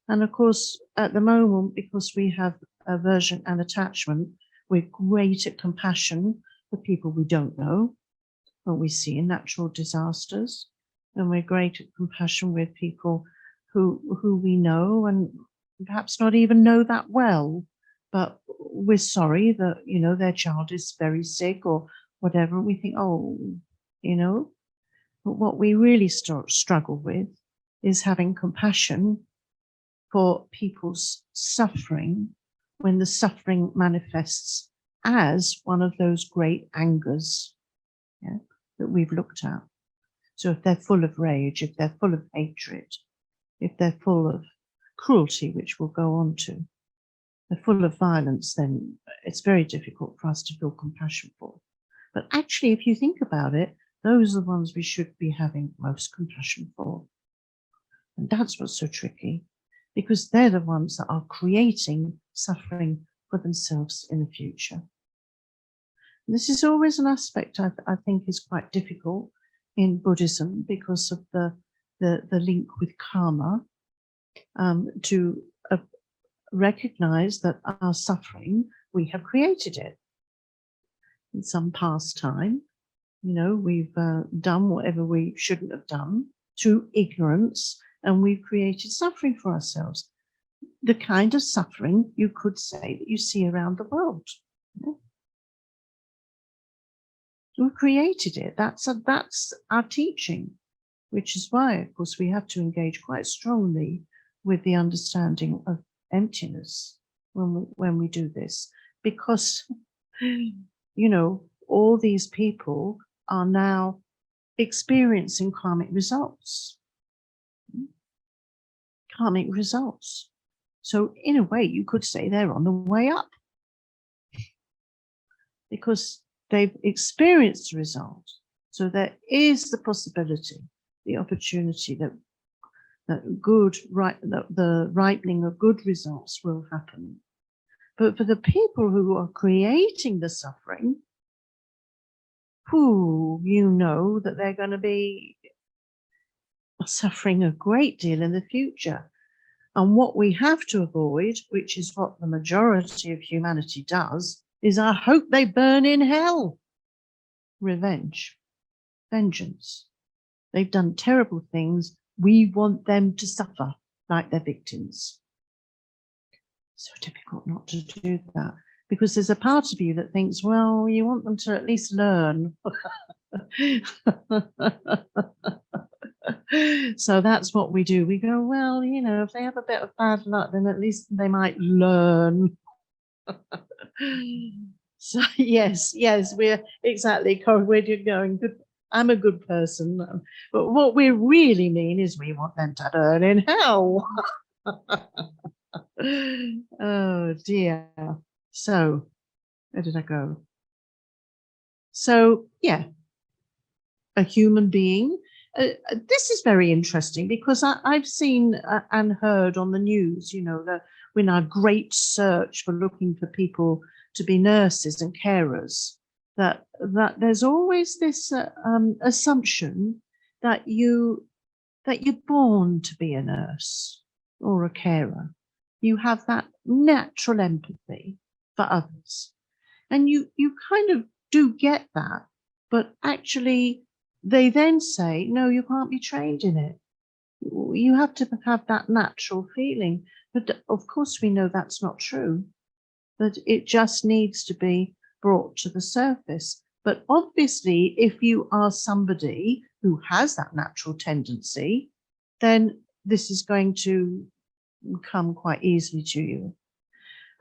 And of course, at the moment, because we have aversion and attachment, we're great at compassion for people we don't know, what we see in natural disasters. And we're great at compassion with people who we know and perhaps not even know that well, but we're sorry that, you know, their child is very sick or whatever. And we think, oh, you know, but what we really struggle with is having compassion for people's suffering when the suffering manifests as one of those great angers, yeah, that we've looked at. So if they're full of rage, if they're full of hatred, if they're full of cruelty, which we'll go on to, they're full of violence, then it's very difficult for us to feel compassion for. But actually, if you think about it, those are the ones we should be having most compassion for. And that's what's so tricky, because they're the ones that are creating suffering for themselves in the future. And this is always an aspect I think is quite difficult in Buddhism because of the link with karma, to recognize that our suffering, we have created it in some past time. You know, we've done whatever we shouldn't have done through ignorance, and we've created suffering for ourselves. The kind of suffering you could say that you see around the world. We've created it. That's our teaching, which is why, of course, we have to engage quite strongly with the understanding of emptiness when we do this, because, you know, all these people are now experiencing karmic results. Karmic results. So in a way, you could say they're on the way up, because they've experienced the result. So there is the possibility, the opportunity that the ripening of good results will happen. But for the people who are creating the suffering, you know that they're going to be suffering a great deal in the future. And what we have to avoid, which is what the majority of humanity does, is I hope they burn in hell. Revenge, vengeance. They've done terrible things. We want them to suffer like their victims. So difficult not to do that, because there's a part of you that thinks, well, you want them to at least learn. So that's what we do. We go, well, you know, if they have a bit of bad luck, then at least they might learn. So yes, we're exactly, where you're going. Good. I'm a good person, but what we really mean is we want them to learn in hell. Oh dear. So where did I go? So yeah, a human being. This is very interesting because I've seen and heard on the news, you know, that we're in our great search for looking for people to be nurses and carers, that there's always this assumption that you're born to be a nurse or a carer. You have that natural empathy for others, and you kind of do get that, but actually they then say, no, you can't be trained in it. You have to have that natural feeling. But of course we know that's not true, that it just needs to be brought to the surface. But obviously, if you are somebody who has that natural tendency, then this is going to come quite easily to you.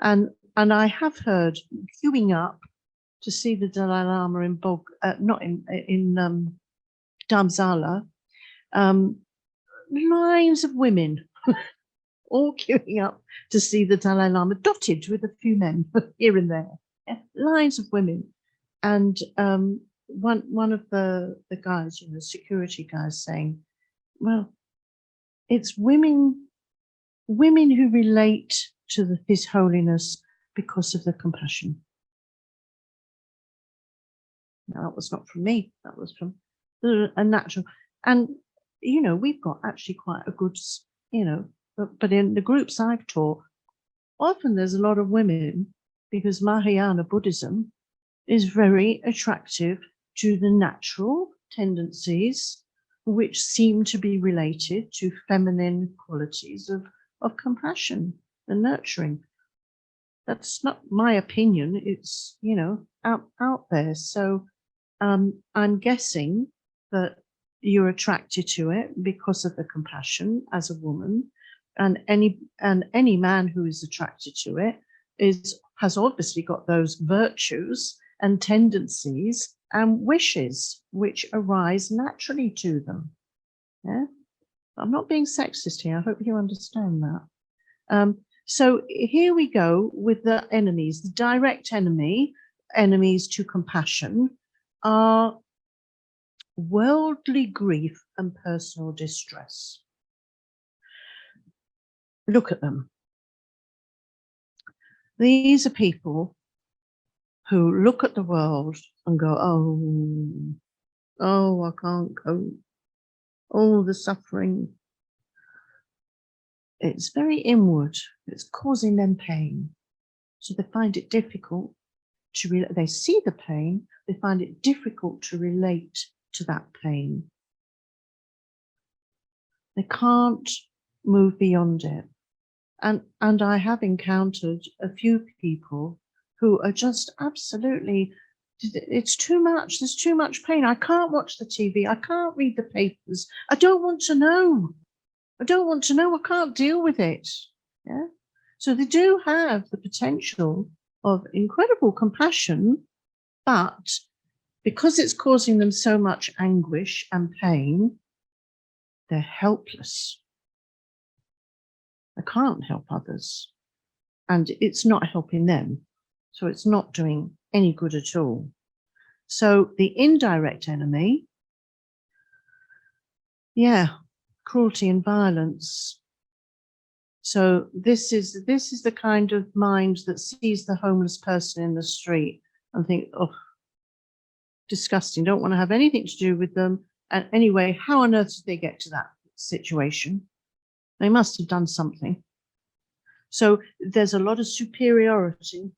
And I have heard queuing up to see the Dalai Lama in Dharamsala, lines of women all queuing up to see the Dalai Lama, dotted with a few men here and there. Yeah, lines of women. And one of the guys, security guys, saying, well, it's women who relate to His Holiness because of the compassion. Now, that was not from me. That was from a natural. And, we've got actually quite a good, but in the groups I've taught, often there's a lot of women, because Mahayana Buddhism is very attractive to the natural tendencies which seem to be related to feminine qualities of compassion and nurturing. That's not my opinion. It's, out there. So I'm guessing that you're attracted to it because of the compassion as a woman, and any man who is attracted to it has obviously got those virtues and tendencies and wishes which arise naturally to them. Yeah, I'm not being sexist here. I hope you understand that. So here we go with the enemies. The direct enemies to compassion are worldly grief and personal distress. Look at them. These are people who look at the world and go, oh, I can't cope. Oh, the suffering. It's very inward. It's causing them pain. So they find it difficult they see the pain, they find it difficult to relate to that pain. They can't move beyond it. And I have encountered a few people who are just absolutely, it's too much, there's too much pain. I can't watch the TV, I can't read the papers, I don't want to know. I can't deal with it. Yeah. So they do have the potential of incredible compassion, but because it's causing them so much anguish and pain, they're helpless. They can't help others, and it's not helping them. So it's not doing any good at all. So the indirect enemy, cruelty and violence. So this is the kind of mind that sees the homeless person in the street and think, oh, disgusting, don't want to have anything to do with them. And anyway, how on earth did they get to that situation? They must have done something. So there's a lot of superiority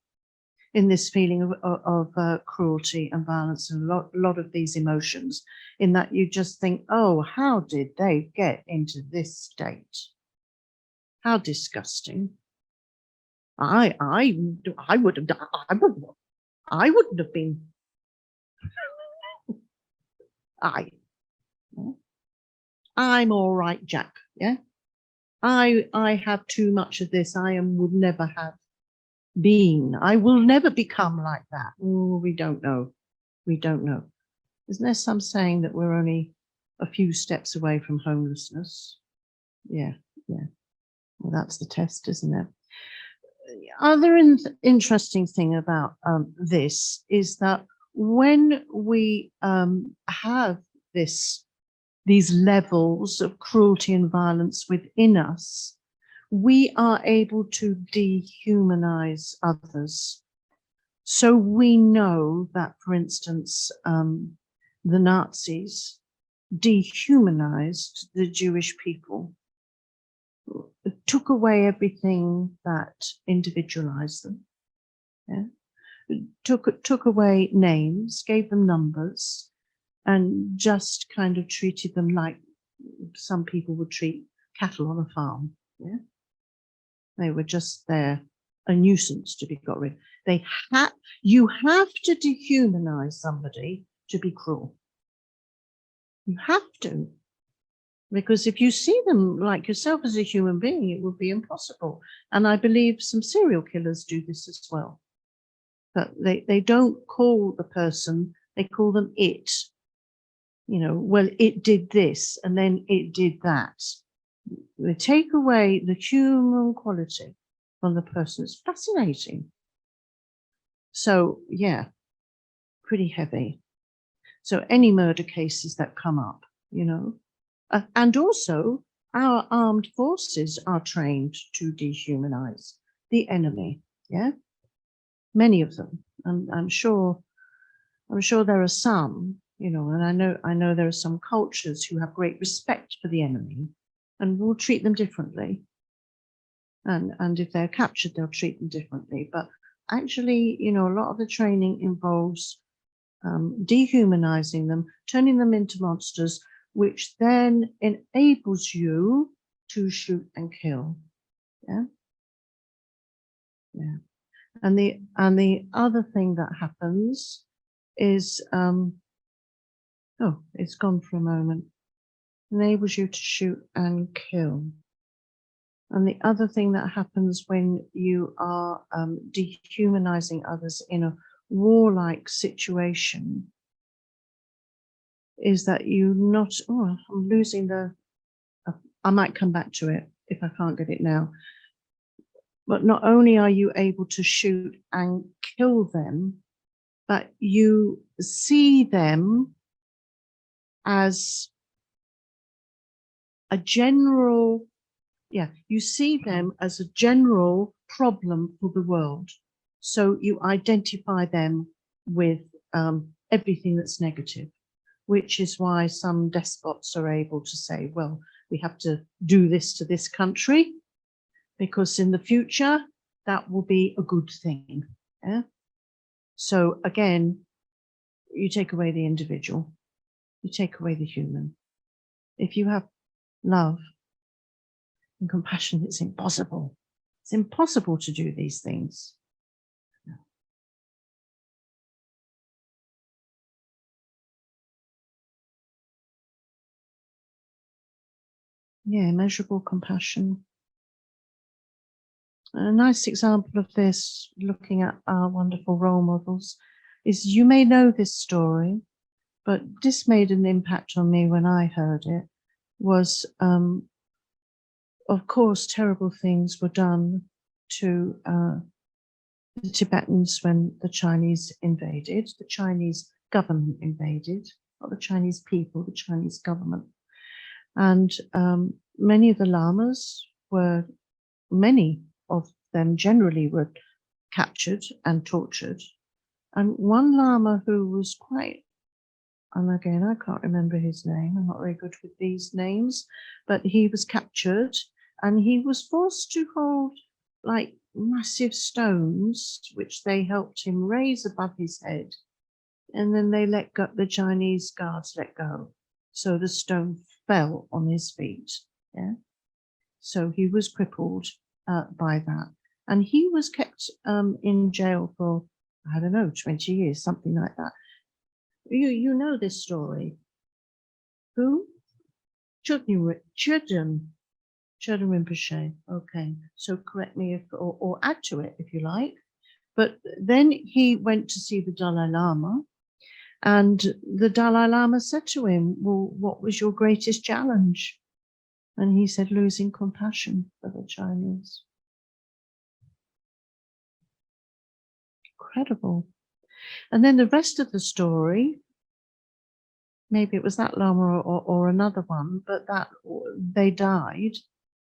in this feeling of cruelty and violence, and a lot of these emotions, in that you just think, oh, how did they get into this state? How disgusting. I wouldn't have been. I'm all right, Jack. Yeah. I have too much of this. Would never have been. I will never become like that. Oh, we don't know. Isn't there some saying that we're only a few steps away from homelessness? Yeah. Well, that's the test, isn't it? Other interesting thing about this is that when we have these levels of cruelty and violence within us, we are able to dehumanize others. So we know that, for instance, the Nazis dehumanized the Jewish people, took away everything that individualized them, yeah? Took away names, gave them numbers, and just kind of treated them like some people would treat cattle on a farm. Yeah, they were just there, a nuisance to be got rid. You have to dehumanize somebody to be cruel. You have to, because if you see them like yourself as a human being, it would be impossible. And I believe some serial killers do this as well. But they don't call the person, they call them it. You know, well, it did this and then it did that. They take away the human quality from the person. It's fascinating. So, yeah, pretty heavy. So any murder cases that come up, you know, and also our armed forces are trained to dehumanize the enemy. Yeah, many of them. And I'm sure there are some, you know, and I know there are some cultures who have great respect for the enemy and will treat them differently. And if they're captured, they'll treat them differently. But actually, you know, a lot of the training involves dehumanizing them, turning them into monsters, which then enables you to shoot and kill. Yeah. Yeah. And the other thing that happens is, oh, it's gone for a moment, enables you to shoot and kill. And the other thing that happens when you are dehumanizing others in a warlike situation is that you not, oh, I'm losing the, I might come back to it if I can't get it now. But not only are you able to shoot and kill them, but you see them as a general, you see them as a general problem for the world. So you identify them with everything that's negative, which is why some despots are able to say, well, we have to do this to this country because in the future that will be a good thing. Yeah. So again, you take away the individual, you take away the human. If you have love and compassion, it's impossible. It's impossible to do these things. Yeah, immeasurable compassion. A nice example of this, looking at our wonderful role models, is you may know this story, but this made an impact on me when I heard it, was, of course, terrible things were done to the Tibetans when the Chinese invaded, the Chinese government invaded, not the Chinese people, the Chinese government. And many of the lamas were, many of them generally were captured and tortured. And one lama who was quite, and again, I can't remember his name, I'm not very good with these names, but he was captured and he was forced to hold like massive stones, which they helped him raise above his head. And then they let go, the Chinese guards let go. So the stone fell on his feet. Yeah. So he was crippled by that. And he was kept in jail for, I don't know, 20 years, something like that. You know this story. Who? Chöden Rinpoche. Okay, so correct me if, or add to it if you like. But then he went to see the Dalai Lama, and the Dalai Lama said to him, well, what was your greatest challenge? And he said, losing compassion for the Chinese. Incredible. And then the rest of the story, maybe it was that Lama or another one, but that they died.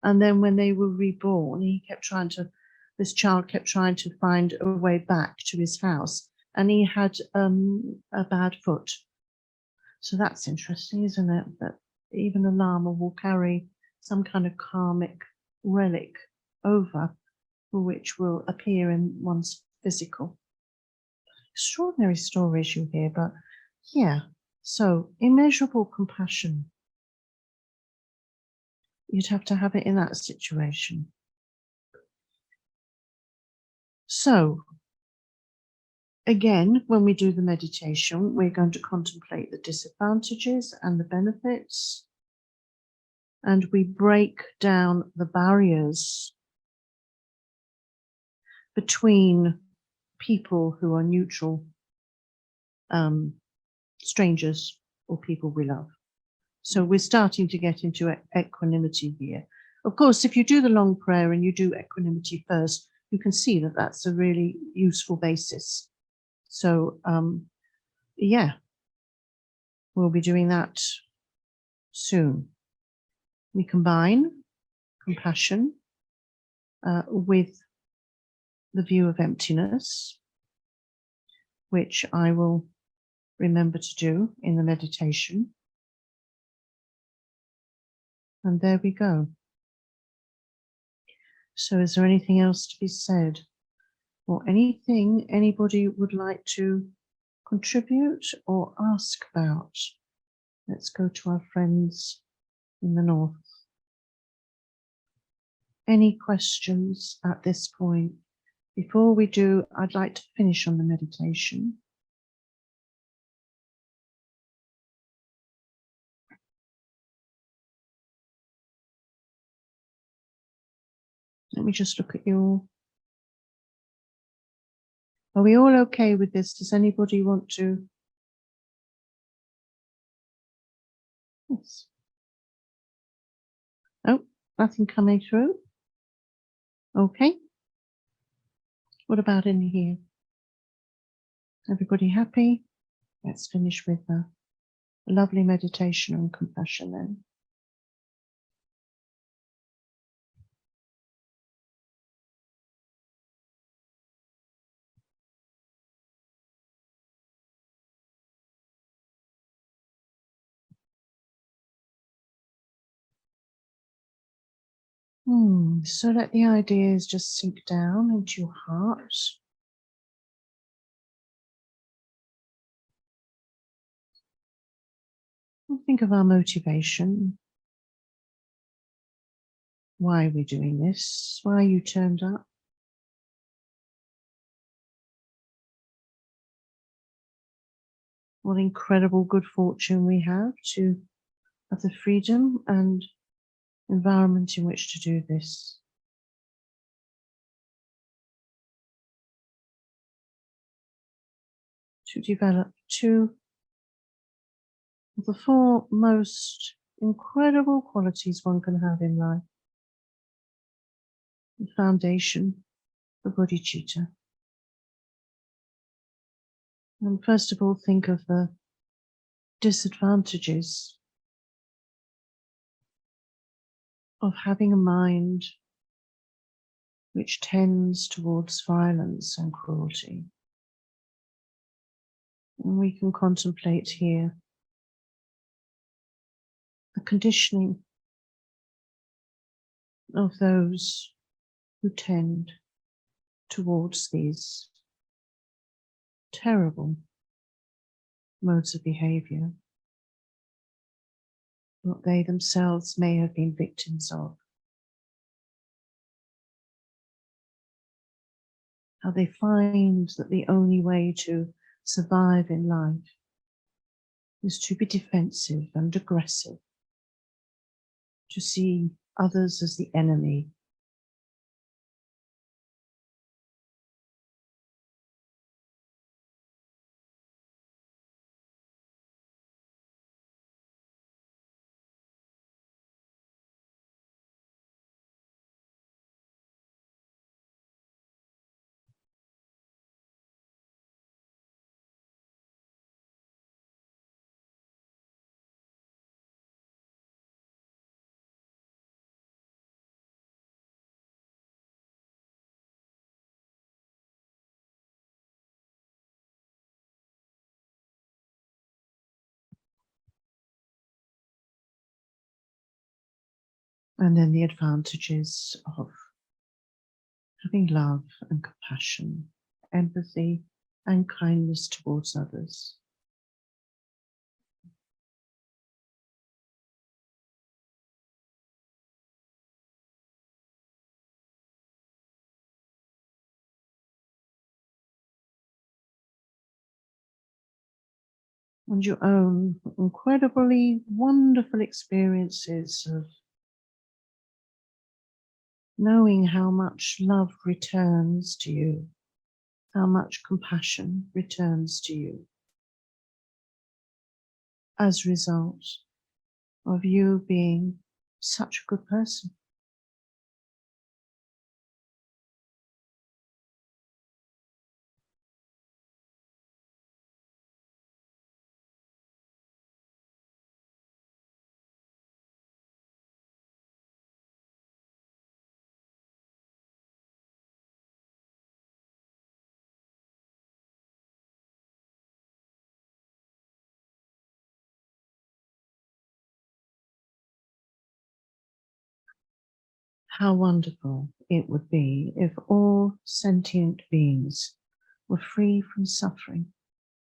And then when they were reborn, he kept trying to this child kept trying to find a way back to his house, and he had a bad foot. So that's interesting, isn't it? That even a Lama will carry some kind of karmic relic over, which will appear in one's physical. Extraordinary stories you hear, but yeah. So immeasurable compassion. You'd have to have it in that situation. So again, when we do the meditation, we're going to contemplate the disadvantages and the benefits, and we break down the barriers between people who are neutral, strangers, or people we love. So we're starting to get into equanimity here. Of course, if you do the long prayer and you do equanimity first, you can see that that's a really useful basis. So, yeah, we'll be doing that soon. We combine compassion with the view of emptiness, which I will remember to do in the meditation. And there we go. So is there anything else to be said? Or anything anybody would like to contribute or ask about? Let's go to our friends in the north. Any questions at this point? Before we do, I'd like to finish on the meditation. Let me just look at you. Are we all okay with this? Does anybody want to? Yes. Oh, nothing coming through. Okay. What about in here? Everybody happy? Let's finish with a lovely meditation on compassion then. So let the ideas just sink down into your heart. And think of our motivation. Why are we doing this? Why you turned up? What incredible good fortune we have to have the freedom and environment in which to do this. To develop two of the four most incredible qualities one can have in life. The foundation, the bodhicitta. And first of all, think of the disadvantages of having a mind which tends towards violence and cruelty. And we can contemplate here the conditioning of those who tend towards these terrible modes of behavior, what they themselves may have been victims of. How they find that the only way to survive in life is to be defensive and aggressive, to see others as the enemy. And then the advantages of having love and compassion, empathy and kindness towards others. And your own incredibly wonderful experiences of knowing how much love returns to you, how much compassion returns to you as a result of you being such a good person. How wonderful it would be if all sentient beings were free from suffering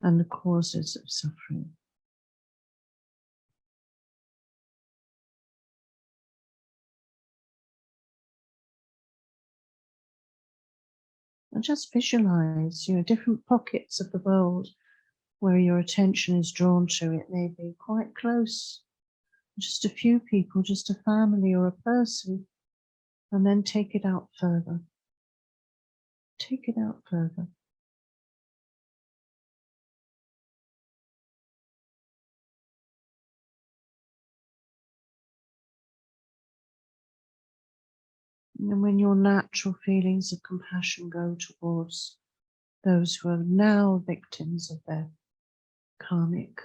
and the causes of suffering. And just visualize, different pockets of the world where your attention is drawn to. It may be quite close, just a few people, just a family or a person, and then take it out further. Take it out further. And when your natural feelings of compassion go towards those who are now victims of their karmic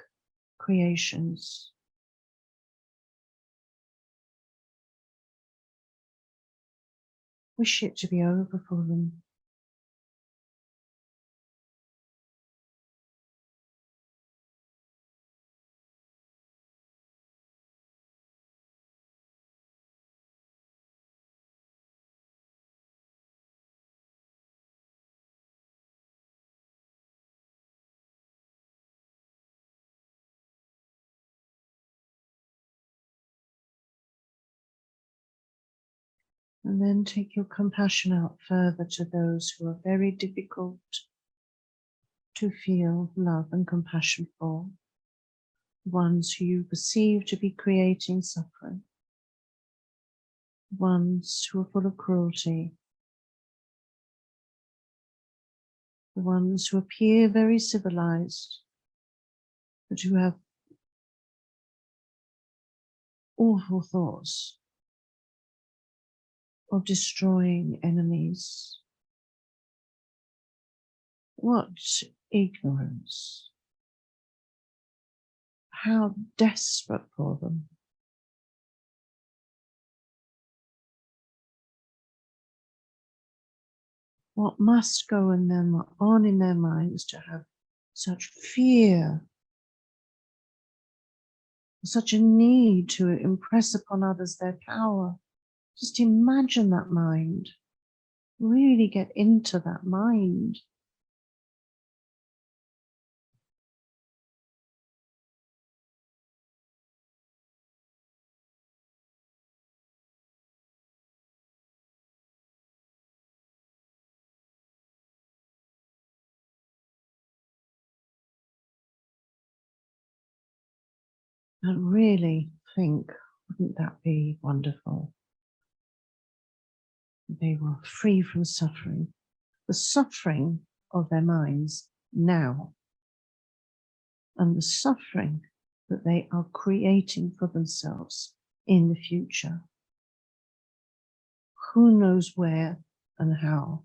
creations, wish it to be over for them. And then take your compassion out further to those who are very difficult to feel love and compassion for, ones who you perceive to be creating suffering, ones who are full of cruelty, the ones who appear very civilized, but who have awful thoughts of destroying enemies. What ignorance! How desperate for them. What must go on in their minds to have such fear, such a need to impress upon others their power. Just imagine that mind. Really get into that mind. And really think, wouldn't that be wonderful? They were free from suffering, the suffering of their minds now, and the suffering that they are creating for themselves in the future. Who knows where and how?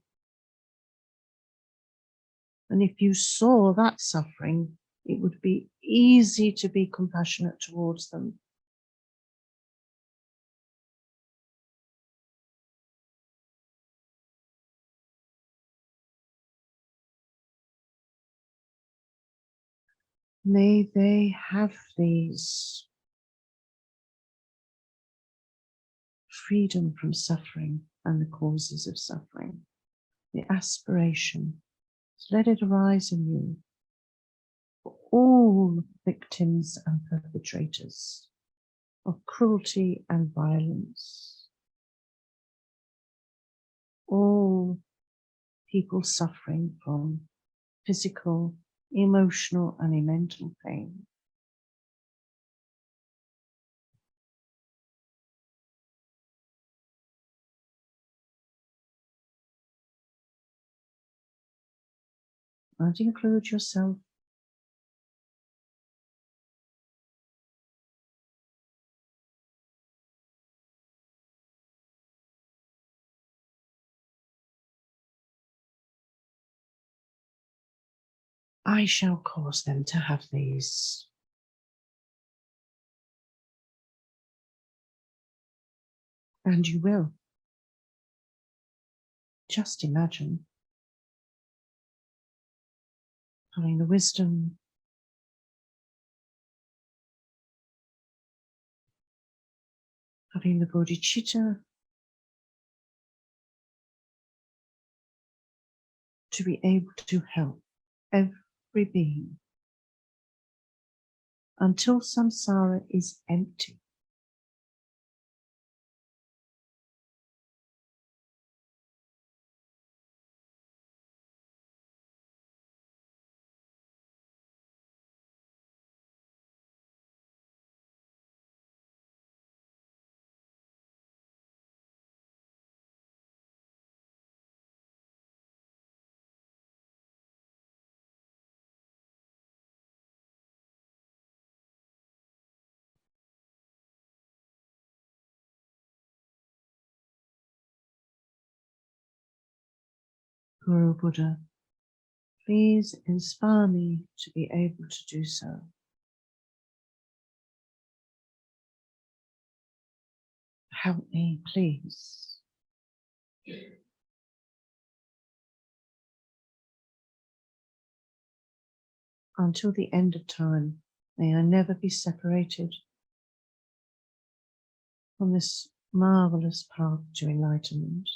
And if you saw that suffering, it would be easy to be compassionate towards them. May they have these freedom from suffering and the causes of suffering, the aspiration. So let it arise in you for all victims and perpetrators of cruelty and violence, all people suffering from physical, emotional, and mental pain. And include yourself. I shall cause them to have these. And you will. Just imagine having the wisdom, having the bodhicitta, to be able to help every being until samsara is empty. Guru Buddha, please inspire me to be able to do so. Help me, please. Until the end of time, may I never be separated from this marvelous path to enlightenment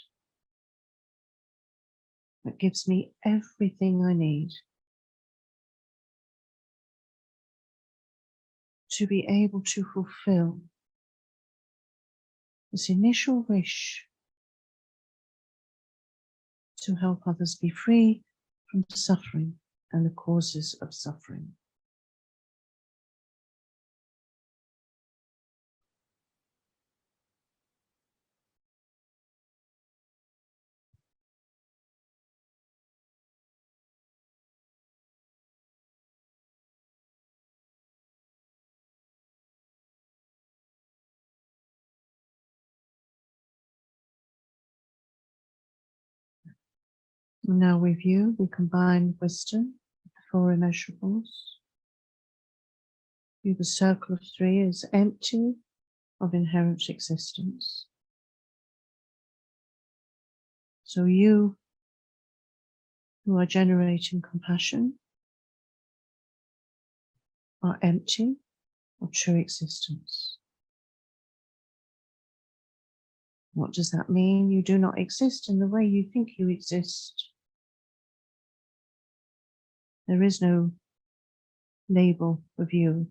that gives me everything I need to be able to fulfill this initial wish to help others be free from suffering and the causes of suffering. Now review, we combine wisdom with the four immeasurables. View the circle of three as empty of inherent existence. So you who are generating compassion are empty of true existence. What does that mean? You do not exist in the way you think you exist. There is no label of you.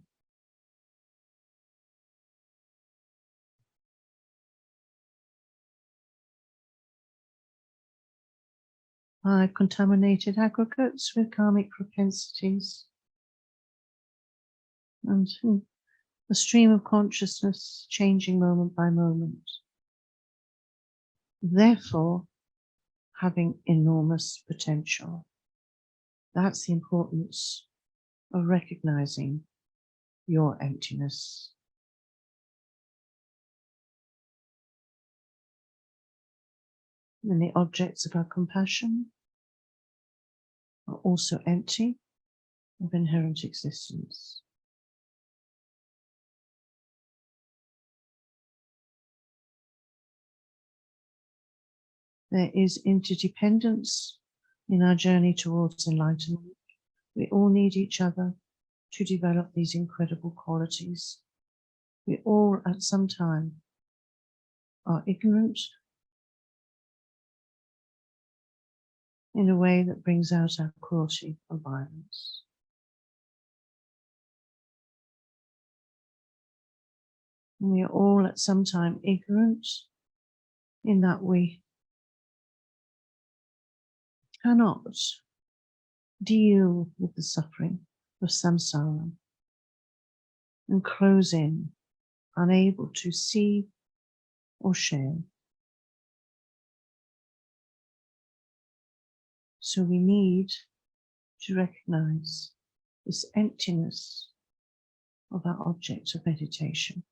Five contaminated aggregates with karmic propensities. And a stream of consciousness changing moment by moment. Therefore, having enormous potential. That's the importance of recognizing your emptiness. And the objects of our compassion are also empty of inherent existence. There is interdependence in our journey towards enlightenment. We all need each other to develop these incredible qualities. We all at some time are ignorant in a way that brings out our cruelty or violence. And we are all at some time ignorant in that we cannot deal with the suffering of samsara and close in, unable to see or share. So we need to recognize this emptiness of our object of meditation.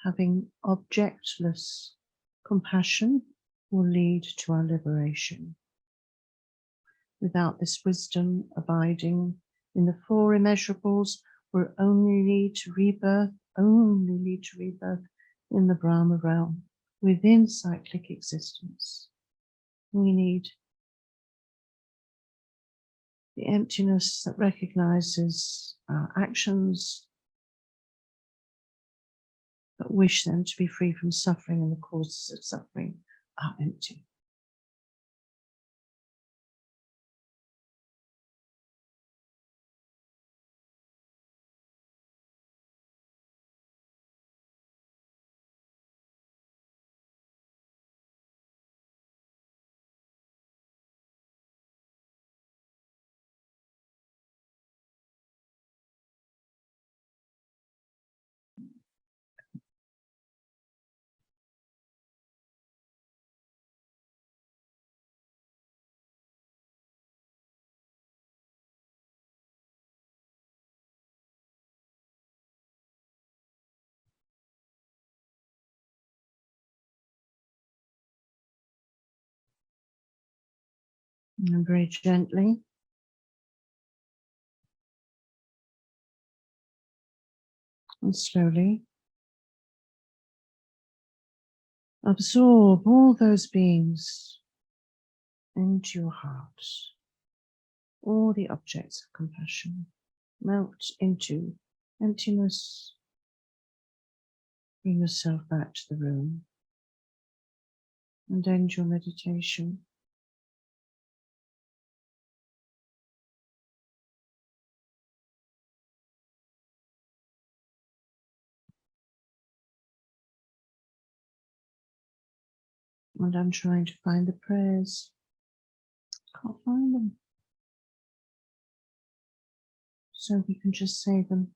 Having objectless compassion will lead to our liberation. Without this wisdom abiding in the four immeasurables, will only lead to rebirth in the Brahma realm, within cyclic existence. We need the emptiness that recognizes our actions, but wish them to be free from suffering, and the causes of suffering are empty. And very gently and slowly absorb all those beings into your heart, all the objects of compassion. Melt into emptiness. Bring yourself back to the room and end your meditation. And I'm trying to find the prayers. Can't find them. So we can just say them.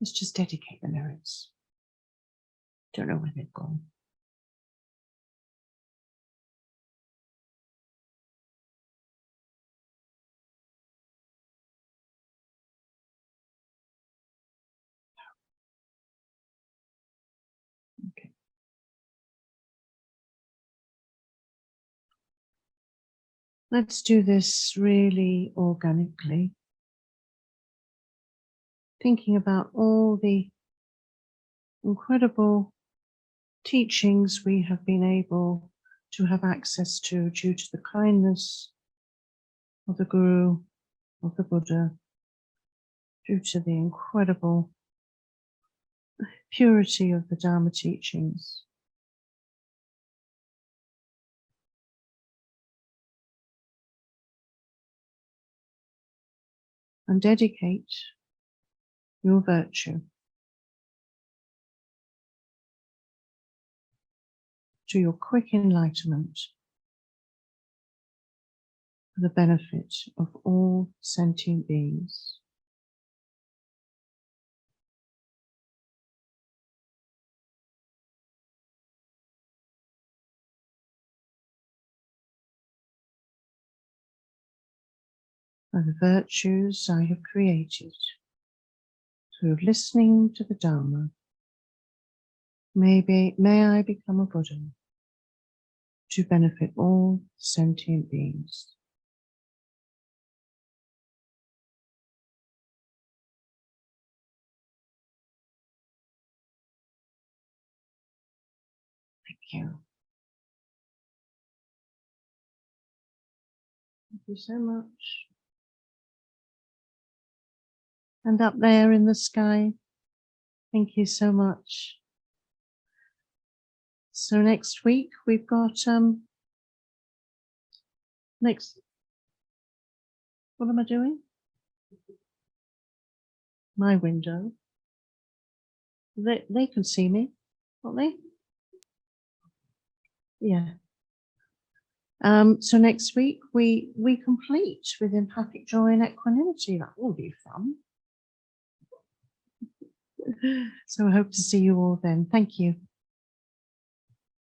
Let's just dedicate the merits. Don't know where they've gone. Okay. Let's do this really organically. Thinking about all the incredible teachings we have been able to have access to due to the kindness of the Guru, of the Buddha, due to the incredible purity of the Dharma teachings. And dedicate your virtue to your quick enlightenment for the benefit of all sentient beings. By the virtues I have created through listening to the Dharma, may I become a Buddha to benefit all sentient beings. Thank you. Thank you so much. And up there in the sky, thank you so much. So next week we've got what am I doing? My window. They can see me, can't they? Yeah. So next week we complete with empathic joy and equanimity. That will be fun. So I hope to see you all then. Thank you.